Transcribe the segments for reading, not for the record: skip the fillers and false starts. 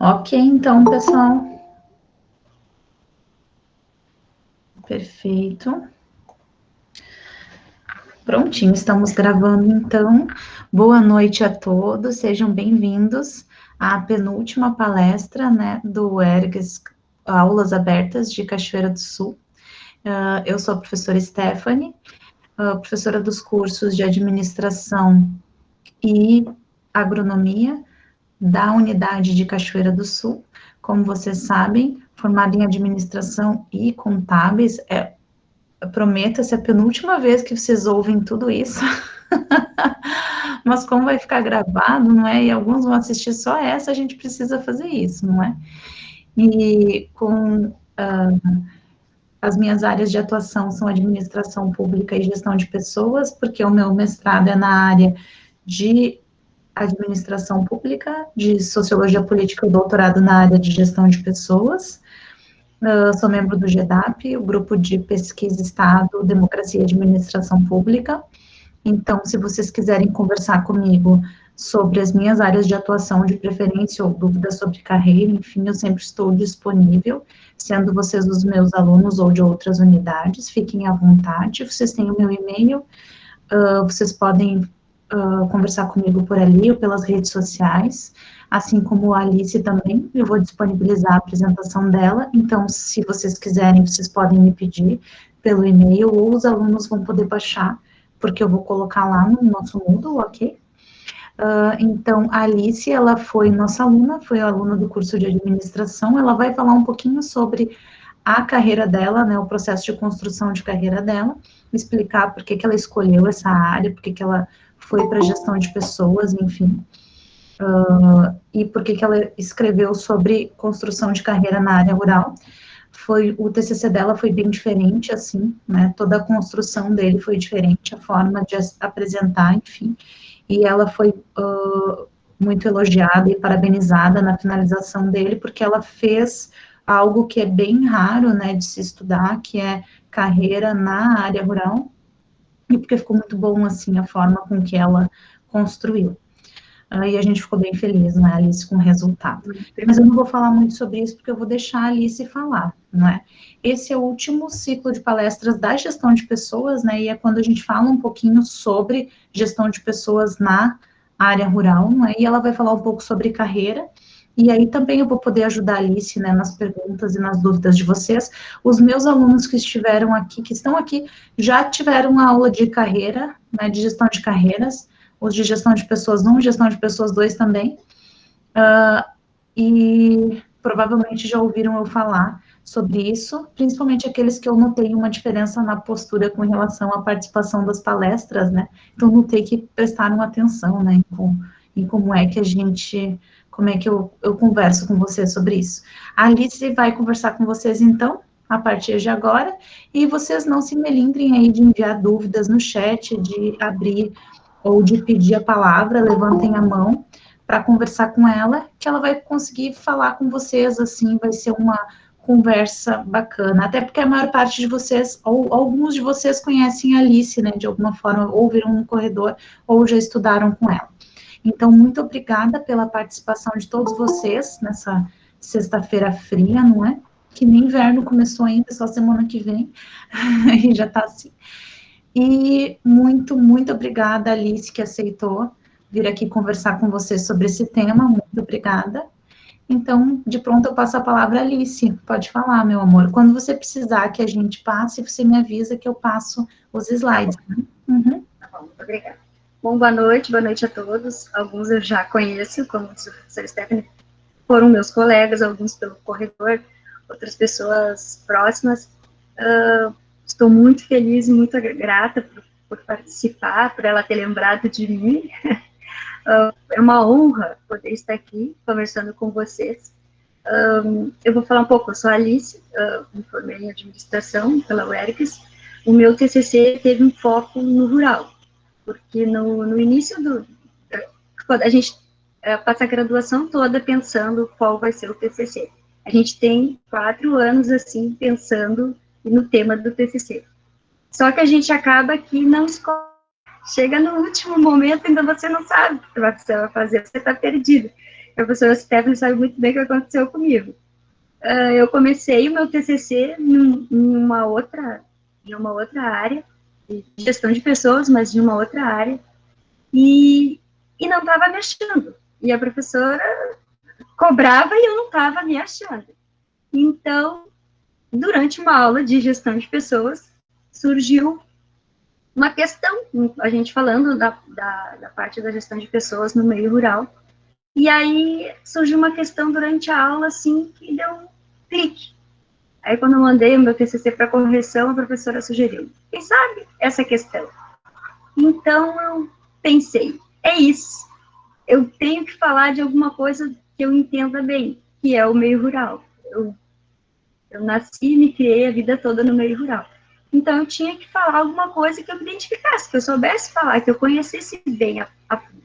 Ok, então, pessoal. Perfeito. Prontinho, estamos gravando, então. Boa noite a todos, sejam bem-vindos à penúltima palestra, né, do ERGS Aulas Abertas de Cachoeira do Sul. Eu sou a professora Stephanie, professora dos cursos de Administração e Agronomia da Unidade de Cachoeira do Sul. Como vocês sabem, formada em Administração e Contábeis, prometo, essa é a penúltima vez que vocês ouvem tudo isso. Mas como vai ficar gravado, não é? E alguns vão assistir só essa, a gente precisa fazer isso, não é? E com as minhas áreas de atuação são administração pública e gestão de pessoas, porque o meu mestrado é na área de administração pública, de sociologia política e doutorado na área de gestão de pessoas. Sou membro do GEDAP, o grupo de pesquisa Estado, Democracia e Administração Pública. Então, se vocês quiserem conversar comigo sobre as minhas áreas de atuação, de preferência, ou dúvidas sobre carreira, enfim, eu sempre estou disponível, sendo vocês os meus alunos ou de outras unidades, fiquem à vontade, vocês têm o meu e-mail, vocês podem conversar comigo por ali ou pelas redes sociais, assim como a Alice também, eu vou disponibilizar a apresentação dela, então, se vocês quiserem, vocês podem me pedir pelo e-mail, ou os alunos vão poder baixar, porque eu vou colocar lá no nosso Moodle, ok? Então, a Alice, ela foi nossa aluna, foi aluna do curso de administração, ela vai falar um pouquinho sobre a carreira dela, né, o processo de construção de carreira dela, explicar por que ela escolheu essa área, por que ela foi para gestão de pessoas, enfim, e por que ela escreveu sobre construção de carreira na área rural. O TCC dela foi bem diferente, assim, né, toda a construção dele foi diferente, a forma de apresentar, enfim, e ela foi muito elogiada e parabenizada na finalização dele, porque ela fez algo que é bem raro, né, de se estudar, que é carreira na área rural, e porque ficou muito bom, assim, a forma com que ela construiu. E a gente ficou bem feliz, né, Alice, com o resultado. Mas eu não vou falar muito sobre isso, porque eu vou deixar a Alice falar, não é? Esse é o último ciclo de palestras da gestão de pessoas, né, e é quando a gente fala um pouquinho sobre gestão de pessoas na área rural, não é? E ela vai falar um pouco sobre carreira, e aí também eu vou poder ajudar a Alice, né, nas perguntas e nas dúvidas de vocês. Os meus alunos que estiveram aqui, que estão aqui, já tiveram a aula de carreira, né, de gestão de carreiras, os de gestão de pessoas 1, gestão de pessoas 2 também, e provavelmente já ouviram eu falar sobre isso, principalmente aqueles que eu notei uma diferença na postura com relação à participação das palestras, né, então notei que prestaram atenção, né, em como é que a gente, como é que eu converso com vocês sobre isso. A Alice vai conversar com vocês, então, a partir de agora, e vocês não se melindrem aí de enviar dúvidas no chat, de abrir ou de pedir a palavra, levantem a mão para conversar com ela, que ela vai conseguir falar com vocês, assim, vai ser uma conversa bacana, até porque a maior parte de vocês, ou alguns de vocês conhecem a Alice, né, de alguma forma, ou viram no corredor, ou já estudaram com ela. Então, muito obrigada pela participação de todos vocês nessa sexta-feira fria, não é? Que nem inverno começou ainda, só semana que vem, e já está assim. E muito, muito obrigada, Alice, que aceitou vir aqui conversar com você sobre esse tema. Muito obrigada. Então, de pronto, eu passo a palavra à Alice. Pode falar, meu amor. Quando você precisar que a gente passe, você me avisa que eu passo os slides. Né? Uhum. Tá bom, muito obrigada. Bom, boa noite a todos. Alguns eu já conheço, como a professora Stephanie, foram meus colegas, alguns pelo corredor, outras pessoas próximas. Estou muito feliz e muito grata por participar, por ela ter lembrado de mim. É uma honra poder estar aqui conversando com vocês. Eu vou falar um pouco, eu sou a Alice, me formei em administração pela UERGS. O meu TCC teve um foco no rural, porque no início a gente passa a graduação toda pensando qual vai ser o TCC. A gente tem 4 anos, assim, pensando no tema do TCC. Só que a gente acaba que não escolhe. Chega no último momento, ainda você não sabe o que você vai fazer, você está perdido. professora Stephanie sabe muito bem o que aconteceu comigo. Eu comecei o meu TCC em uma outra área, de gestão de pessoas, mas de uma outra área, e não estava me achando. E a professora cobrava e eu não estava me achando. Então, durante uma aula de gestão de pessoas, surgiu uma questão, a gente falando da parte da gestão de pessoas no meio rural, e aí surgiu uma questão durante a aula, assim, que deu um clique. Aí, quando eu mandei o meu TCC para correção, a professora sugeriu, quem sabe, essa questão. Então, eu pensei, é isso, eu tenho que falar de alguma coisa que eu entenda bem, que é o meio rural. Eu nasci e me criei a vida toda no meio rural. Então, eu tinha que falar alguma coisa que eu me identificasse, que eu soubesse falar, que eu conhecesse bem a fundo.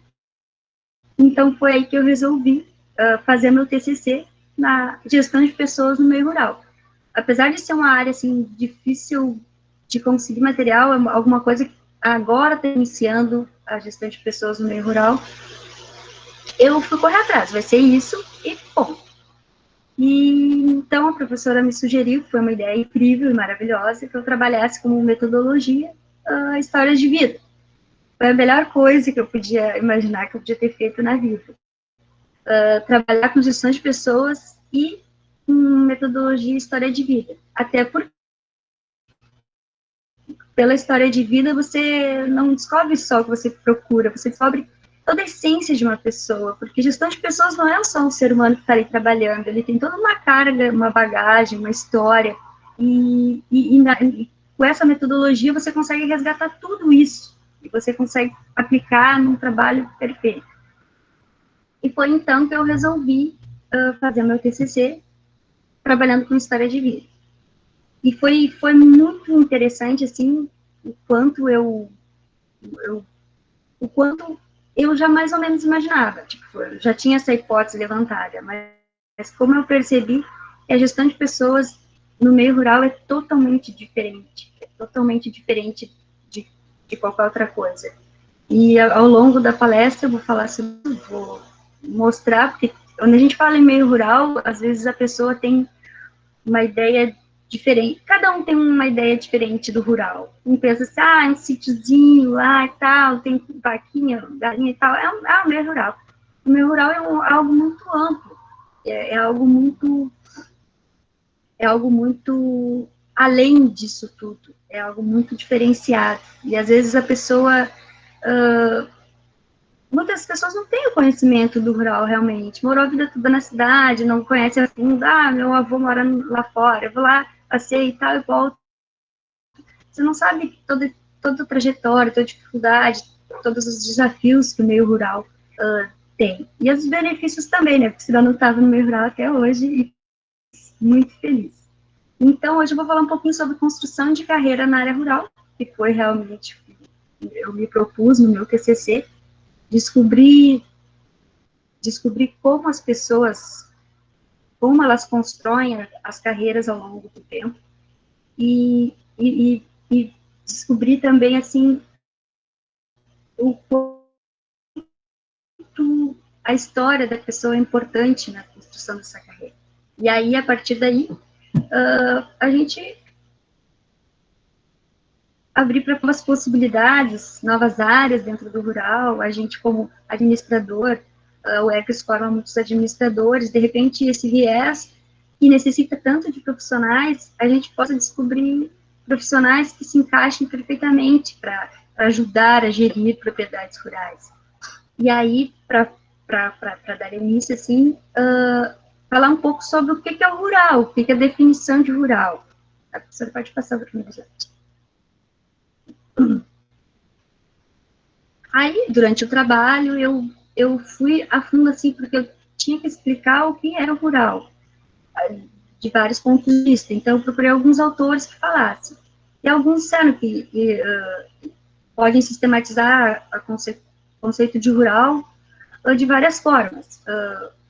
Então, foi aí que eu resolvi fazer meu TCC na gestão de pessoas no meio rural. Apesar de ser uma área, assim, difícil de conseguir material, é alguma coisa que agora está iniciando a gestão de pessoas no meio rural, eu fui correr atrás, vai ser isso, e bom. E então a professora me sugeriu, foi uma ideia incrível e maravilhosa, que eu trabalhasse como metodologia histórias de vida. Foi a melhor coisa que eu podia imaginar que eu podia ter feito na vida. Trabalhar com gestão de pessoas e metodologia história de vida. Até porque pela história de vida você não descobre só o que você procura, você descobre toda a essência de uma pessoa, porque gestão de pessoas não é só um ser humano que está ali trabalhando, ele tem toda uma carga, uma bagagem, uma história, e com essa metodologia você consegue resgatar tudo isso, e você consegue aplicar num trabalho perfeito. E foi então que eu resolvi fazer meu TCC, trabalhando com história de vida. E foi muito interessante, assim, o quanto eu já mais ou menos imaginava, tipo, eu já tinha essa hipótese levantada, mas como eu percebi que a gestão de pessoas no meio rural é totalmente diferente de qualquer outra coisa. E ao longo da palestra eu vou falar sobre, vou mostrar, porque quando a gente fala em meio rural, às vezes a pessoa tem uma ideia diferente, cada um tem uma ideia diferente do rural. Um pensa assim, é um sítiozinho lá e tal, tem vaquinha, galinha e tal, é um meio rural. O meio rural é algo muito amplo, é algo muito além disso tudo, é algo muito diferenciado. E às vezes a pessoa, muitas pessoas não têm o conhecimento do rural realmente, morou a vida toda na cidade, não conhece a fundo, meu avô mora lá fora, eu vou lá, passei e tal, e volto. Você não sabe toda a trajetória, toda a dificuldade, todos os desafios que o meio rural tem. E os benefícios também, né? Porque senão eu não estava no meio rural até hoje e muito feliz. Então, hoje eu vou falar um pouquinho sobre construção de carreira na área rural, que foi realmente, eu me propus no meu TCC, descobrir como as pessoas, como elas constroem as carreiras ao longo do tempo, e descobrir também, assim, o quanto a história da pessoa é importante na construção dessa carreira. E aí, a partir daí, a gente abrir para novas possibilidades, novas áreas dentro do rural, a gente como administrador, o ECAS forma muitos administradores, de repente esse viés que necessita tanto de profissionais, a gente possa descobrir profissionais que se encaixem perfeitamente para ajudar a gerir propriedades rurais. E aí, para dar início, assim, falar um pouco sobre o que é o rural, o que é a definição de rural. A professora pode passar para o slide. Aí, durante o trabalho, eu fui a fundo, assim, porque eu tinha que explicar o que era o rural, de vários pontos de vista. Então, eu procurei alguns autores que falassem. E alguns disseram que podem sistematizar o conceito de rural de várias formas.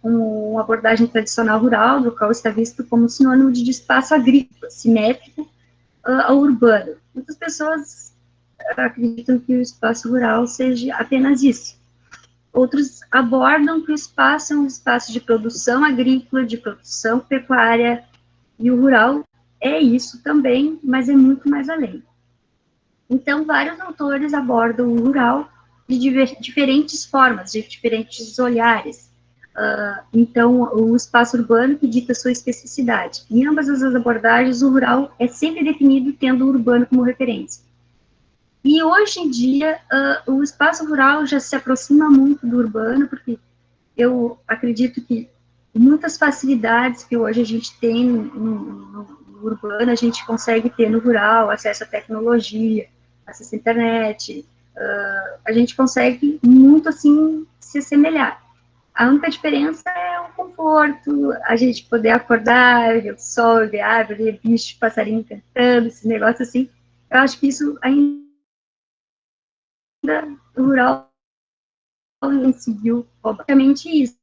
Uma abordagem tradicional rural, do qual está visto como sinônimo de espaço agrícola, simétrico ao urbano. Muitas pessoas acreditam que o espaço rural seja apenas isso. Outros abordam que o espaço é um espaço de produção agrícola, de produção pecuária, e o rural é isso também, mas é muito mais além. Então, vários autores abordam o rural de diferentes formas, de diferentes olhares. Então, o espaço urbano que dita sua especificidade. Em ambas as abordagens, o rural é sempre definido tendo o urbano como referência. E hoje em dia, o espaço rural já se aproxima muito do urbano, porque eu acredito que muitas facilidades que hoje a gente tem no urbano, a gente consegue ter no rural, acesso à tecnologia, acesso à internet, a gente consegue muito, assim, se assemelhar. A única diferença é o conforto, a gente poder acordar, ver o sol, ver árvore, ver bicho, passarinho cantando, esse negócio assim. Eu acho que isso ainda o rural conseguiu, obviamente, isso.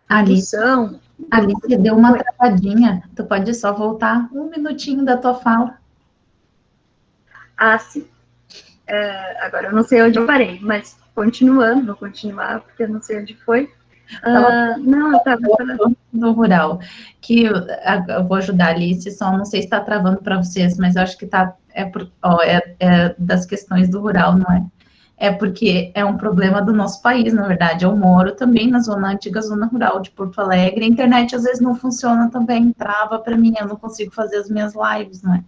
Alice, Produção. Alice deu uma travadinha. Tu pode só voltar um minutinho da tua fala? Ah, sim. Agora eu não sei onde eu parei, mas continuando, vou continuar, porque eu não sei onde foi. Não, eu estava falando do rural, que eu vou ajudar a Alice, só não sei se está travando para vocês, mas eu acho que tá, é das questões do rural, não é? É porque é um problema do nosso país, na verdade. Eu moro também na antiga zona rural de Porto Alegre, a internet às vezes não funciona também, trava para mim, eu não consigo fazer as minhas lives, não é?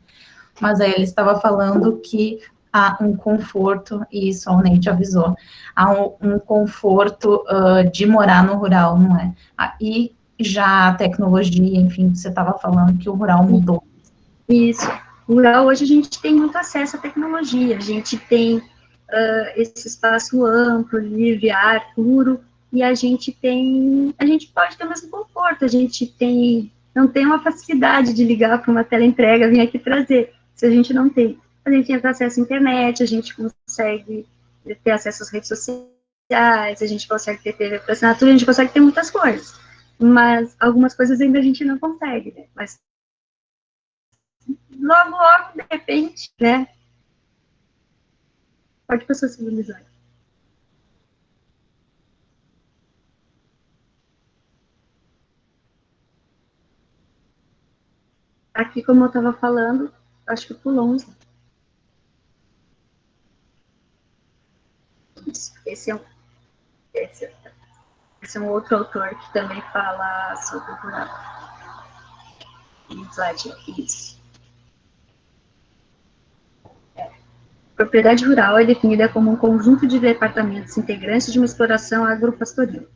Mas aí ele estava falando que há um conforto, e isso a UNED avisou, há um conforto de morar no rural, não é? E já a tecnologia, enfim, você estava falando que o rural mudou. isso. O rural, hoje a gente tem muito acesso à tecnologia, a gente tem esse espaço amplo, livre, ar puro, e a gente pode ter o mesmo conforto, a gente não tem uma facilidade de ligar para uma teleentrega, vir aqui trazer, se a gente não tem. A gente tem acesso à internet, a gente consegue ter acesso às redes sociais, a gente consegue ter TV por assinatura, a gente consegue ter muitas coisas, mas algumas coisas ainda a gente não consegue, né? Mas logo, logo, de repente, né? Pode passar a civilizar. Aqui, como eu estava falando, acho que pulou uns. Esse é, um, esse, esse é um outro autor que também fala sobre o rural. Isso. Propriedade rural é definida como um conjunto de departamentos integrantes de uma exploração agropastoril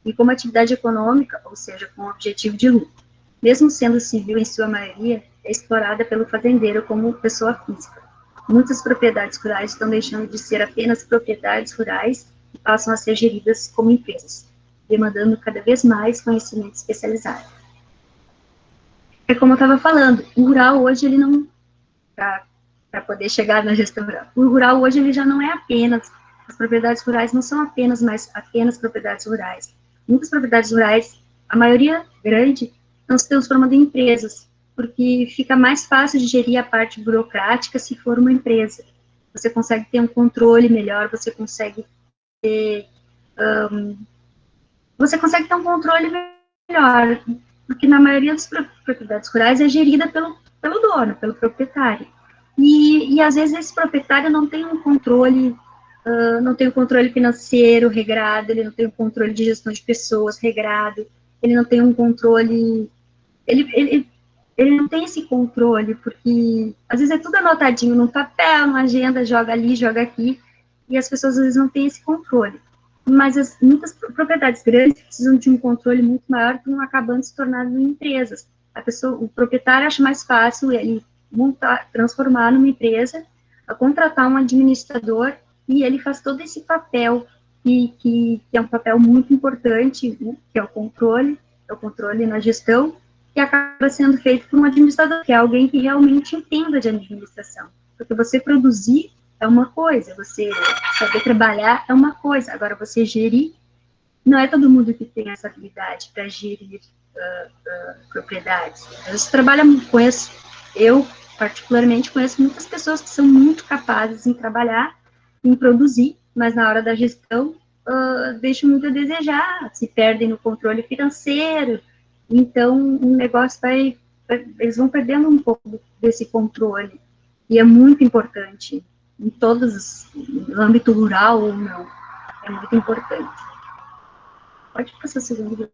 e como atividade econômica, ou seja, com objetivo de lucro. Mesmo sendo civil em sua maioria, é explorada pelo fazendeiro como pessoa física. Muitas propriedades rurais estão deixando de ser apenas propriedades rurais e passam a ser geridas como empresas, demandando cada vez mais conhecimento especializado. É como eu estava falando, o rural hoje ele não, para poder chegar na gestão rural. O rural hoje ele já não é apenas, as propriedades rurais não são apenas propriedades rurais. Muitas propriedades rurais, a maioria grande, estão se transformando em empresas, porque fica mais fácil de gerir a parte burocrática se for uma empresa. Você consegue ter um controle melhor, você consegue ter um controle melhor, porque na maioria das propriedades rurais é gerida pelo dono, pelo proprietário. E às vezes esse proprietário não tem um controle, não tem um controle financeiro regrado, ele não tem um controle de gestão de pessoas regrado, ele não tem um controle, ele não tem esse controle, porque às vezes é tudo anotadinho num papel, numa agenda, joga ali, joga aqui, e as pessoas às vezes não têm esse controle. Mas muitas propriedades grandes precisam de um controle muito maior, que vão acabando se tornando empresas. O proprietário acha mais fácil ele transformar numa empresa, contratar um administrador, e ele faz todo esse papel, que é um papel muito importante, né, que é o controle na gestão, que acaba sendo feito por um administrador, que é alguém que realmente entenda de administração. Porque você produzir é uma coisa, você saber trabalhar é uma coisa, agora você gerir, não é todo mundo que tem essa habilidade para gerir propriedades. Eu trabalho, conheço, eu particularmente, conheço muitas pessoas que são muito capazes em trabalhar, em produzir, mas na hora da gestão, deixam muito a desejar, se perdem no controle financeiro, então o negócio eles vão perdendo um pouco desse controle, e é muito importante, em todos, no âmbito rural ou não, é muito importante. Pode passar o segundo.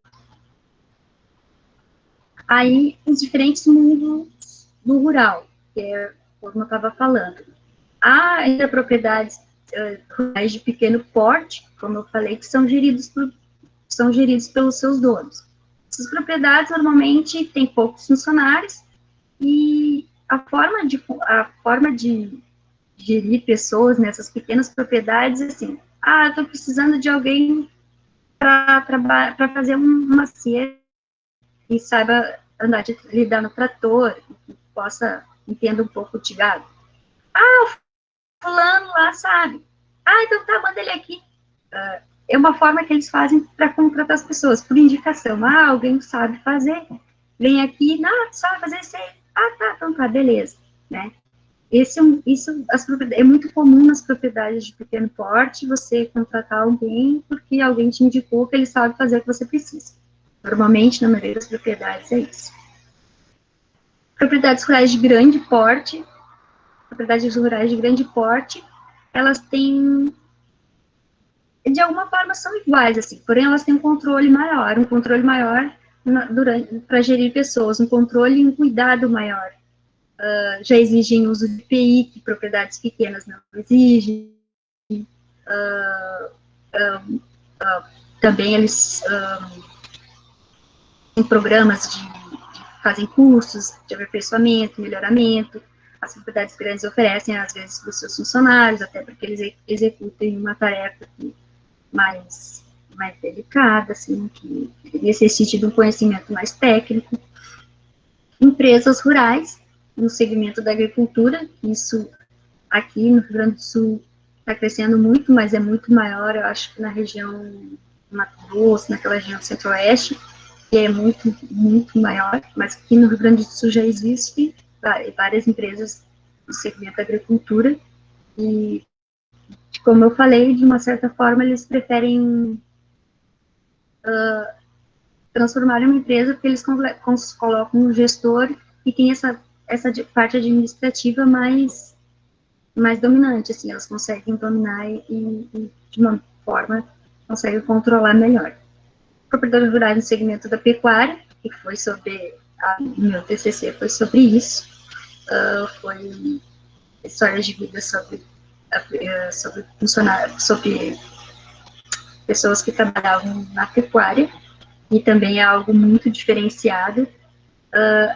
Aí, os diferentes mundos do rural, que é como eu estava falando. Há ainda propriedades rurais de pequeno porte, como eu falei, que são geridos pelos seus donos. Essas propriedades, normalmente, têm poucos funcionários, e a forma de gerir pessoas nessas pequenas propriedades é assim, estou precisando de alguém para fazer uma cerca e saiba lidar no trator, e possa entender um pouco de gado. Fulano lá sabe. Então tá, manda ele aqui. É uma forma que eles fazem para contratar as pessoas, por indicação. Alguém sabe fazer, vem aqui, não, sabe fazer isso aí. Tá, então tá, beleza, né? Isso é muito comum nas propriedades de pequeno porte, você contratar alguém porque alguém te indicou que ele sabe fazer o que você precisa. Normalmente, na maioria das propriedades, é isso. Propriedades rurais de grande porte, elas têm, de alguma forma, são iguais, assim, porém elas têm um controle maior para gerir pessoas, um controle e um cuidado maior. Já exigem uso de EPI, que propriedades pequenas não exigem. Também eles têm programas fazem cursos de aperfeiçoamento, melhoramento. As propriedades grandes oferecem, às vezes, para os seus funcionários, até porque eles executem uma tarefa mais delicada, assim, que necessite de um conhecimento mais técnico. Empresas rurais, no segmento da agricultura, isso aqui no Rio Grande do Sul está crescendo muito, mas é muito maior, eu acho que na região Mato Grosso, naquela região centro-oeste, que é muito, muito maior, mas aqui no Rio Grande do Sul já existe várias empresas no segmento da agricultura, e, como eu falei, de uma certa forma, eles preferem transformar em uma empresa porque eles colocam um gestor e tem essa parte administrativa mais dominante, assim, elas conseguem dominar e de uma forma, conseguem controlar melhor. Propriedades rurais no segmento da pecuária, que foi sobre, o meu TCC foi sobre isso, foi histórias de vida sobre funcionários, sobre pessoas que trabalhavam na pecuária, e também é algo muito diferenciado.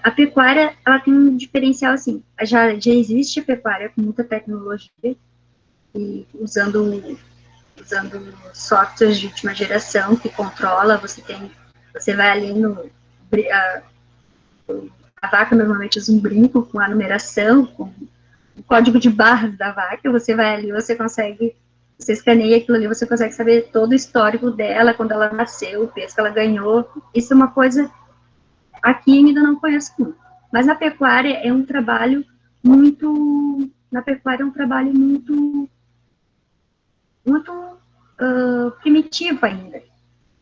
A pecuária, ela tem um diferencial, assim, já existe a pecuária com muita tecnologia, e usando softwares de última geração que controla, você vai ali a vaca normalmente usa um brinco com a numeração, com o código de barras da vaca, você vai ali, você escaneia aquilo ali, você consegue saber todo o histórico dela, quando ela nasceu, o peso que ela ganhou. Isso é uma coisa, aqui ainda não conheço muito. Mas na pecuária é um trabalho muito primitivo ainda,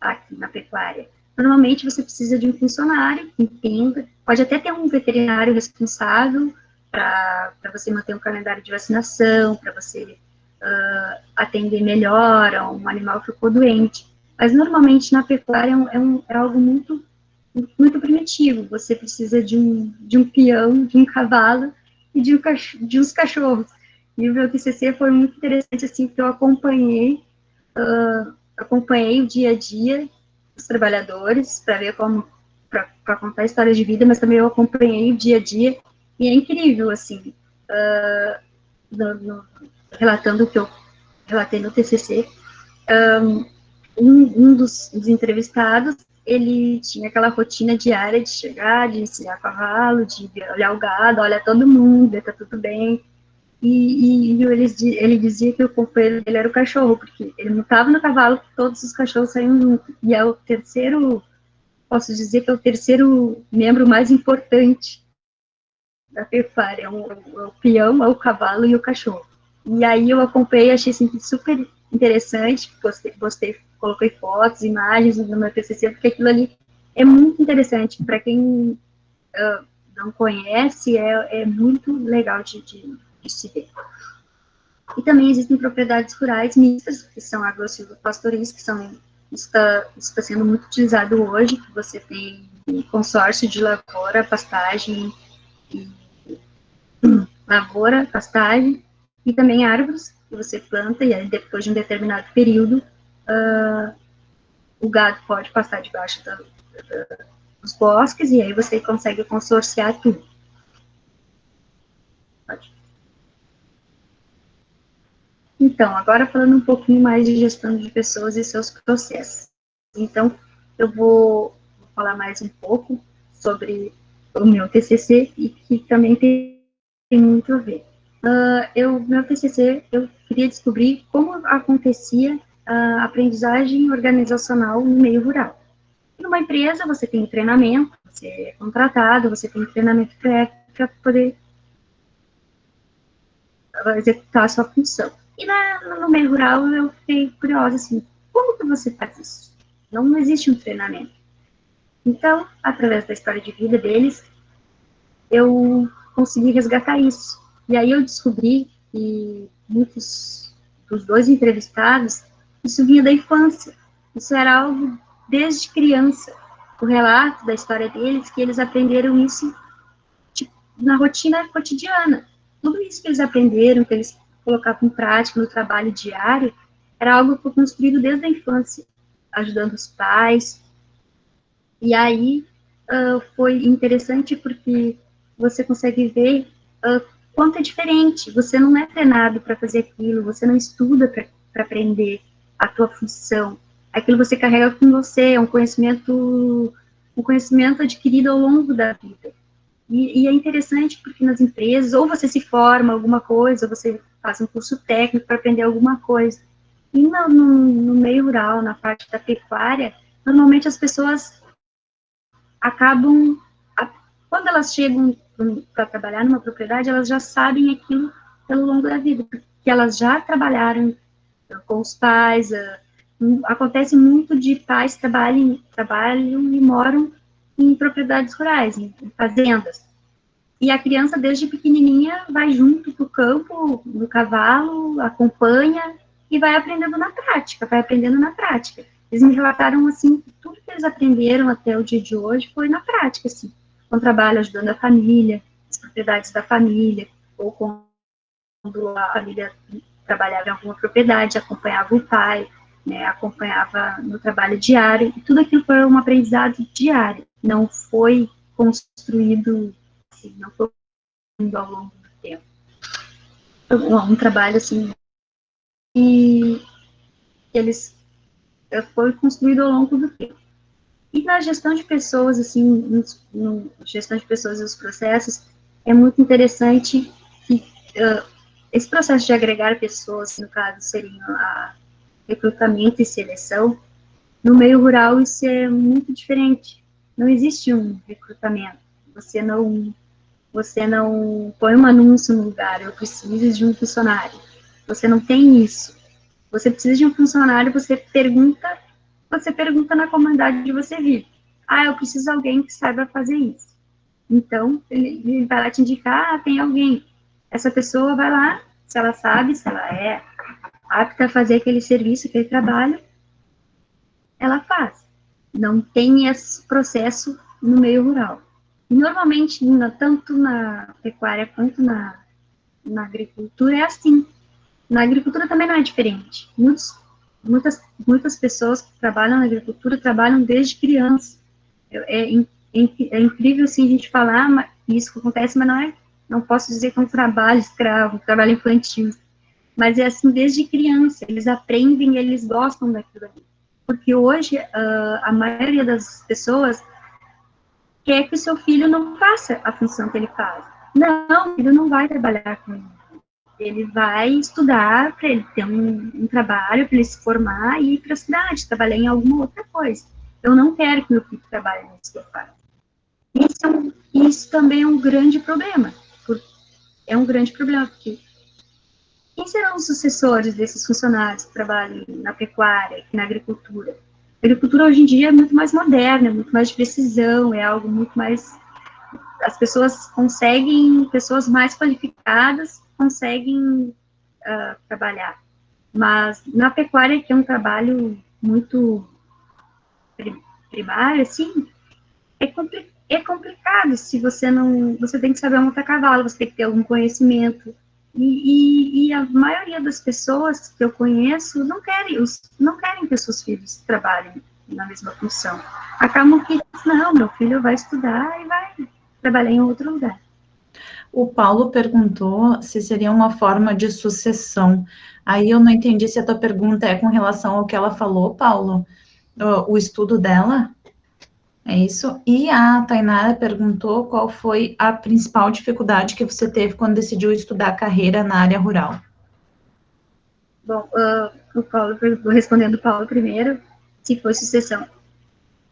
aqui na pecuária. Normalmente você precisa de um funcionário que entenda, pode até ter um veterinário responsável para você manter um calendário de vacinação, para você atender melhor a um animal que ficou doente. Mas normalmente na pecuária é algo muito, muito primitivo. Você precisa de um peão, de um cavalo e de uns cachorros. E o meu TCC foi muito interessante, assim, porque eu acompanhei o dia a dia dos trabalhadores, para ver para contar histórias de vida, mas também eu acompanhei o dia a dia, e é incrível, assim, relatando o que eu relatei no TCC, um dos entrevistados, ele tinha aquela rotina diária de chegar, de ensinar cavalo, de olhar o gado, olha todo mundo, tá tudo bem, e ele dizia que o companheiro dele era o cachorro, porque ele montava no cavalo, todos os cachorros saíam juntos, e é o terceiro, posso dizer que é o terceiro membro mais importante da pecuária, é o peão, é o cavalo e o cachorro. E aí eu acompanhei, achei assim, super interessante, gostei, coloquei fotos, imagens no meu TCC, porque aquilo ali é muito interessante. Para quem não conhece, é muito legal de se ver. E também existem propriedades rurais mistas, que são agro-silvopastoris, que está sendo muito utilizado hoje, que você tem consórcio de lavoura, pastagem, e também árvores que você planta, e aí depois de um determinado período, o gado pode passar debaixo dos bosques, e aí você consegue consorciar tudo. Pode. Então, agora falando um pouquinho mais de gestão de pessoas e seus processos. Então, eu vou falar mais um pouco sobre o meu TCC, e que também tem muito a ver. Meu TCC, eu queria descobrir como acontecia a aprendizagem organizacional no meio rural. Numa empresa, você tem treinamento, você é contratado, você tem treinamento prévio para poder executar a sua função. E no meio rural, eu fiquei curiosa, assim, como que você faz isso? Não existe um treinamento. Então, através da história de vida deles, eu consegui resgatar isso. E aí eu descobri que muitos dos dois entrevistados, isso vinha da infância. Isso era algo desde criança. O relato da história deles, que eles aprenderam isso tipo, na rotina cotidiana. Tudo isso que eles aprenderam, que eles colocavam em prática no trabalho diário, era algo que foi construído desde a infância, ajudando os pais. E aí foi interessante porque você consegue ver quanto é diferente. Você não é treinado para fazer aquilo, você não estuda para aprender a tua função. Aquilo você carrega com você, é um conhecimento adquirido ao longo da vida. E é interessante porque nas empresas, ou você se forma alguma coisa, ou você faz um curso técnico para aprender alguma coisa. E no meio rural, na parte da pecuária, normalmente as pessoas acabam, quando elas chegam para trabalhar numa propriedade, elas já sabem aquilo pelo longo da vida, porque elas já trabalharam com os pais. Acontece muito de pais trabalham e moram em propriedades rurais, em fazendas. E a criança, desde pequenininha, vai junto para o campo, no cavalo, acompanha e vai aprendendo na prática, Eles me relataram, assim, que tudo que eles aprenderam até o dia de hoje foi na prática, assim, com trabalho ajudando a família, as propriedades da família, ou quando a família trabalhava em alguma propriedade, acompanhava o pai, né, acompanhava no trabalho diário, e tudo aquilo foi um aprendizado diário, não foi construído, assim, não foi ao longo do tempo. Um trabalho, assim, e eles foi construído ao longo do tempo. E na gestão de pessoas, assim, gestão de pessoas e os processos, é muito interessante que esse processo de agregar pessoas, no caso, seriam a recrutamento e seleção, no meio rural isso é muito diferente. Não existe um recrutamento. Você não põe um anúncio no lugar, eu preciso de um funcionário. Você não tem isso. Você precisa de um funcionário, você pergunta na comunidade onde você vive. Ah, eu preciso de alguém que saiba fazer isso. Então, ele vai lá te indicar, tem alguém. Essa pessoa vai lá, se ela sabe, se ela é apta a fazer aquele serviço, aquele trabalho, ela faz. Não tem esse processo no meio rural. Normalmente, tanto na pecuária quanto na agricultura, é assim. Na agricultura também não é diferente. Muitas pessoas que trabalham na agricultura trabalham desde criança. É incrível, assim, a gente falar isso que acontece, mas não posso dizer que é um trabalho escravo, um trabalho infantil. Mas é assim desde criança, eles aprendem, eles gostam daquilo ali. Porque hoje, a maioria das pessoas quer que o seu filho não faça a função que ele faz. Não, o filho não vai trabalhar com ele. Ele vai estudar para ele ter um trabalho, para ele se formar e ir para a cidade, trabalhar em alguma outra coisa. Eu não quero que meu filho trabalhe nisso que eu faço. Isso também é um grande problema. é um grande problema, porque quem serão os sucessores desses funcionários que trabalham na pecuária, na agricultura? A agricultura hoje em dia é muito mais moderna, é muito mais de precisão, é algo muito mais. As pessoas conseguem, pessoas mais qualificadas conseguem trabalhar. Mas na pecuária, que é um trabalho muito primário, assim, é complicado se você não. Você tem que saber montar cavalo, você tem que ter algum conhecimento. E a maioria das pessoas que eu conheço não querem que os seus filhos trabalhem na mesma função. Acabam que, não, meu filho vai estudar e vai trabalhar em outro lugar. O Paulo perguntou se seria uma forma de sucessão. Aí eu não entendi se a tua pergunta é com relação ao que ela falou, Paulo, o estudo dela. É isso. E a Tainara perguntou qual foi a principal dificuldade que você teve quando decidiu estudar carreira na área rural. Bom, o Paulo, respondendo o Paulo primeiro, se foi sucessão.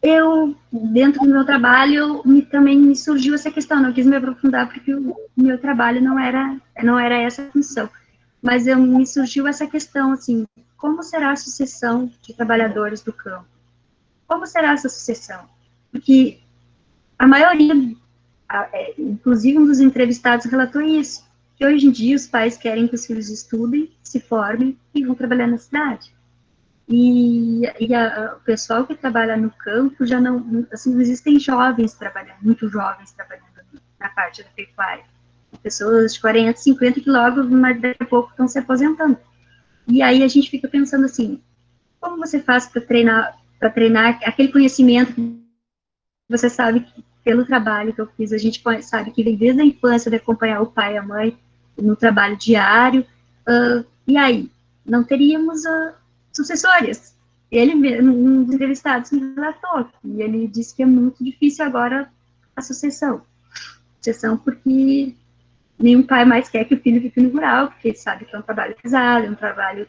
Eu, dentro do meu trabalho, também me surgiu essa questão, não quis me aprofundar, porque o meu trabalho não era essa função, mas me surgiu essa questão, assim, como será a sucessão de trabalhadores do campo? Como será essa sucessão? Porque a maioria, inclusive um dos entrevistados relatou isso, que hoje em dia os pais querem que os filhos estudem, se formem e vão trabalhar na cidade. O pessoal que trabalha no campo já não, assim, não existem jovens trabalhando, muito jovens trabalhando na parte da pecuária. Pessoas de 40, 50 que logo, mas daqui a pouco estão se aposentando. E aí a gente fica pensando assim, como você faz para treinar aquele conhecimento que você sabe que, pelo trabalho que eu fiz, a gente sabe que vem desde a infância de acompanhar o pai e a mãe no trabalho diário, e aí? Não teríamos sucessórias. Ele, um dos entrevistados, me relatou, e ele disse que é muito difícil agora a sucessão. Sucessão porque nenhum pai mais quer que o filho fique no rural, porque ele sabe que é um trabalho pesado, é um trabalho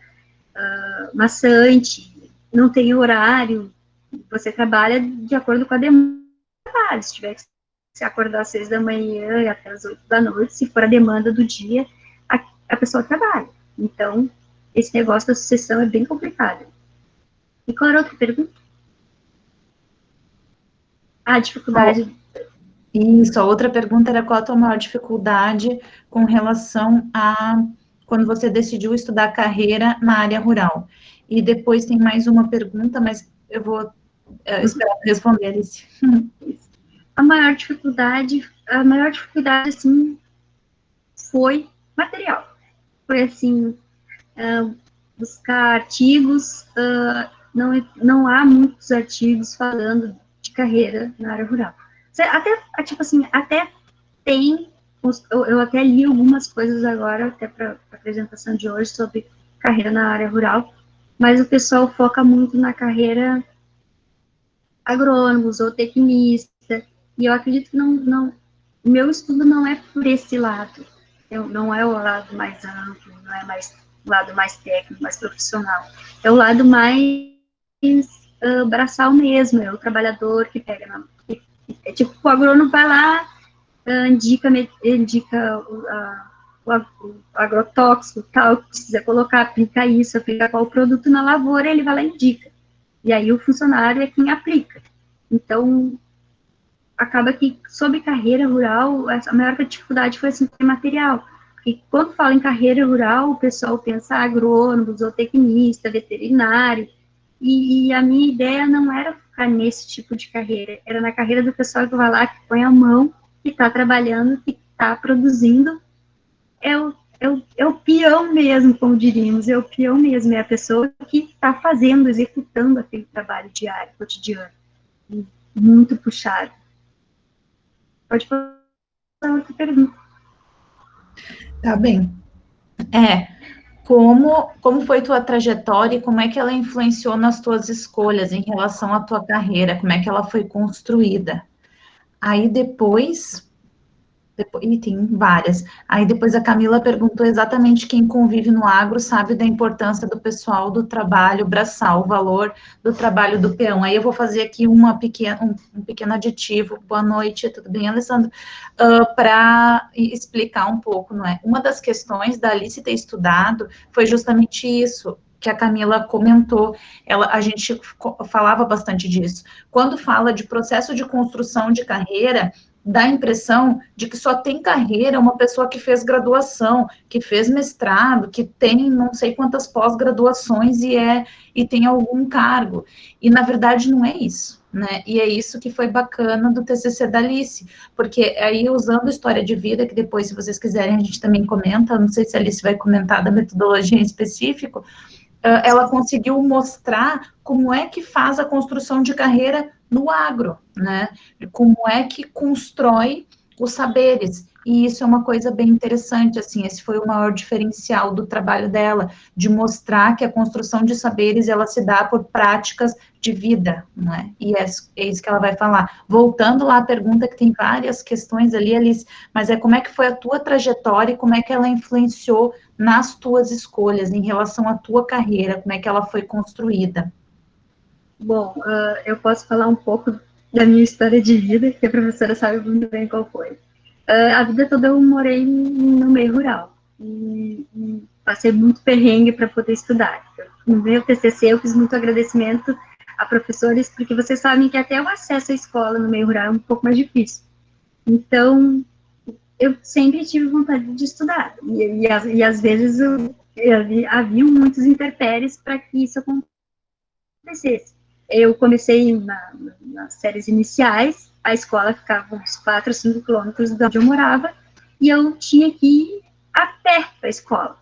maçante, não tem horário, você trabalha de acordo com a demanda. Se tiver que se acordar às 6 da manhã e até às 8 da noite, se for a demanda do dia, a pessoa trabalha. Então, esse negócio da sucessão é bem complicado. E qual era a outra pergunta? A dificuldade. Isso, a outra pergunta era qual a tua maior dificuldade com relação a quando você decidiu estudar carreira na área rural. E depois tem mais uma pergunta, mas eu vou esperar responder, Alice. A maior dificuldade, assim, foi material. Foi, assim, buscar artigos, não há muitos artigos falando de carreira na área rural. Até, tipo assim, até tem, eu até li algumas coisas agora, até para a apresentação de hoje, sobre carreira na área rural, mas o pessoal foca muito na carreira agrônomos ou tecnista, e eu acredito que o meu estudo não é por esse lado, não é o lado mais amplo, não é mais o lado mais técnico, mais profissional, é o lado mais braçal mesmo, é o trabalhador que pega é tipo, o agrônomo vai lá, indica o agrotóxico, tal, que precisa colocar, aplica isso, aplica qual produto na lavoura, ele vai lá e indica. E aí o funcionário é quem aplica. Então, acaba que, sobre carreira rural, a maior dificuldade foi assim, ter material. Porque quando fala em carreira rural, o pessoal pensa agrônomo, zootecnista, veterinário, e a minha ideia não era ficar nesse tipo de carreira, era na carreira do pessoal que vai lá, que põe a mão, que está trabalhando, que está produzindo, é o peão mesmo, como diríamos, é o peão mesmo, é a pessoa que está fazendo, executando aquele trabalho diário, cotidiano, muito puxado. Pode fazer outra pergunta. Tá bem. Como foi tua trajetória e como é que ela influenciou nas tuas escolhas em relação à tua carreira, como é que ela foi construída? Aí depois E tem várias. Aí depois a Camila perguntou exatamente quem convive no agro sabe da importância do pessoal do trabalho braçal, o valor do trabalho do peão. Aí eu vou fazer aqui um pequeno aditivo. Boa noite, tudo bem, Alessandro? Para explicar um pouco, não é? Uma das questões da Alice ter estudado foi justamente isso que a Camila comentou. A gente falava bastante disso. Quando fala de processo de construção de carreira, dá a impressão de que só tem carreira uma pessoa que fez graduação, que fez mestrado, que tem não sei quantas pós-graduações e tem algum cargo. E, na verdade, não é isso, né? E é isso que foi bacana do TCC da Alice, porque aí, usando história de vida, que depois, se vocês quiserem, a gente também comenta, não sei se a Alice vai comentar da metodologia em específico, ela conseguiu mostrar como é que faz a construção de carreira no agro, né? Como é que constrói os saberes. E isso é uma coisa bem interessante, assim, esse foi o maior diferencial do trabalho dela, de mostrar que a construção de saberes, ela se dá por práticas de vida, né? E é isso que ela vai falar. Voltando lá à pergunta, que tem várias questões ali, Alice, mas como é que foi a tua trajetória e como é que ela influenciou nas tuas escolhas, em relação à tua carreira, como é que ela foi construída? Bom, eu posso falar um pouco da minha história de vida, que a professora sabe muito bem qual foi. A vida toda eu morei no meio rural, e passei muito perrengue para poder estudar. No meu TCC eu fiz muito agradecimento a professores, porque vocês sabem que até o acesso à escola no meio rural é um pouco mais difícil. Então, eu sempre tive vontade de estudar, e às vezes havia muitos intempéries para que isso acontecesse. Eu comecei nas séries iniciais, a escola ficava uns 4 ou 5 quilômetros de onde eu morava, e eu tinha que ir a pé para a escola.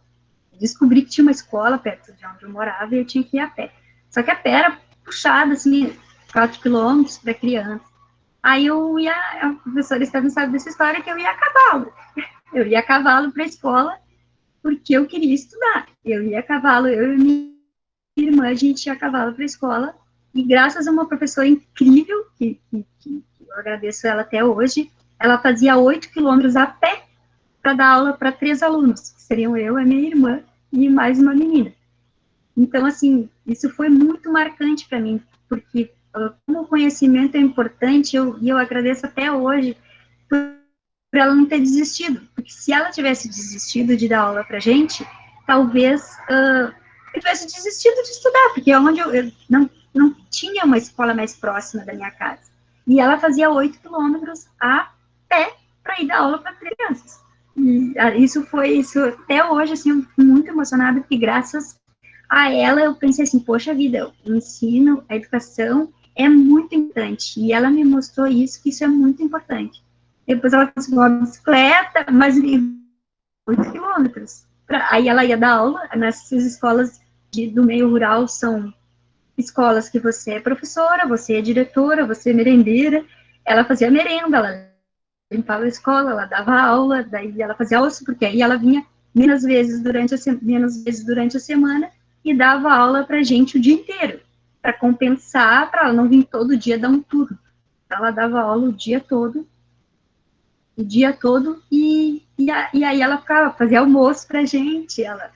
Descobri que tinha uma escola perto de onde eu morava e eu tinha que ir a pé. Só que a pé era puxado, assim, 4 quilômetros para criança. Aí eu ia, a professora Estevam sabe dessa história, que eu ia a cavalo. Eu ia a cavalo para a escola porque eu queria estudar. Eu ia a cavalo, eu e minha irmã, a gente ia a cavalo para a escola, e graças a uma professora incrível, que eu agradeço ela até hoje, ela fazia 8 quilômetros a pé para dar aula para 3 alunos, que seriam eu, a minha irmã e mais uma menina. Então, assim, isso foi muito marcante para mim, porque como o conhecimento é importante, e eu agradeço até hoje por ela não ter desistido, porque se ela tivesse desistido de dar aula para gente, talvez eu tivesse desistido de estudar, porque onde eu não tinha uma escola mais próxima da minha casa. E ela fazia 8 quilômetros a pé para ir dar aula para crianças. E isso até hoje, assim, eu fico muito emocionada, porque graças a ela eu pensei assim, poxa vida, o ensino, a educação é muito importante. E ela me mostrou isso, que isso é muito importante. Depois ela conseguiu uma bicicleta, mas 8 quilômetros. Aí ela ia dar aula nessas escolas do meio rural, são escolas que você é professora, você é diretora, você é merendeira. Ela fazia merenda, ela limpava a escola, ela dava aula, daí ela fazia almoço, porque aí ela vinha menos vezes durante a semana e dava aula para gente o dia inteiro, para compensar, para ela não vir todo dia dar um turno. Ela dava aula o dia todo, e aí ela fazia almoço pra gente, ela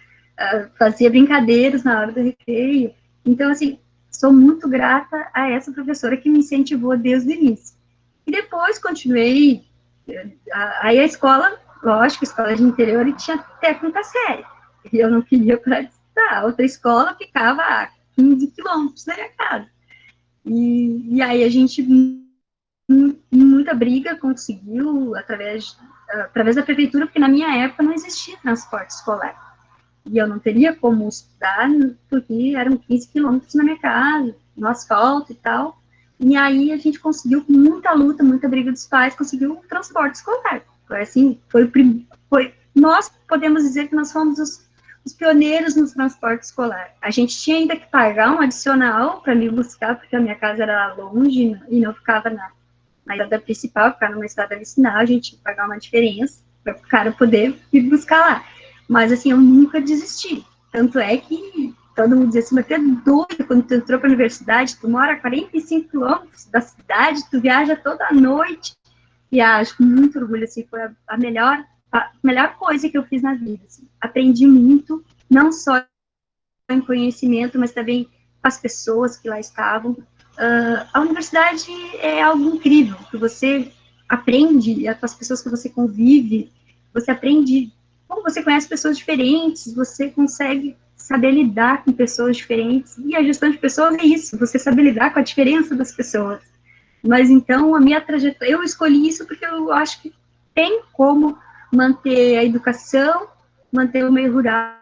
fazia brincadeiras na hora do recreio. Então, assim, sou muito grata a essa professora que me incentivou desde o início. E depois continuei, aí a escola, lógico, escola de interior, e tinha técnica séria, e eu não queria para estudar. A outra escola ficava a 15 quilômetros da minha casa. E aí a gente, muita briga, conseguiu, através da prefeitura, porque na minha época não existia transporte escolar. E eu não teria como estudar, porque eram 15 quilômetros na minha casa, no asfalto e tal. E aí a gente conseguiu, com muita luta, muita briga dos pais, conseguiu o transporte escolar. Foi assim, nós podemos dizer que nós fomos os pioneiros no transporte escolar. A gente tinha ainda que pagar um adicional para me buscar, porque a minha casa era longe e não ficava na estrada principal, ficava numa estrada vicinal, a gente tinha que pagar uma diferença para o cara poder ir buscar lá. Mas, assim, eu nunca desisti. Tanto é que todo mundo dizia assim, mas tu é doido quando tu entrou para a universidade, tu mora a 45 quilômetros da cidade, tu viaja toda noite. viagem com muito orgulho, assim, foi a melhor coisa que eu fiz na vida, assim. Aprendi muito, não só em conhecimento, mas também com as pessoas que lá estavam. A universidade é algo incrível, que você aprende, com as pessoas que você convive, você aprende como você conhece pessoas diferentes, você consegue saber lidar com pessoas diferentes, e a gestão de pessoas é isso, você saber lidar com a diferença das pessoas. Mas então, a minha trajetória, eu escolhi isso porque eu acho que tem como manter a educação, manter o meio rural,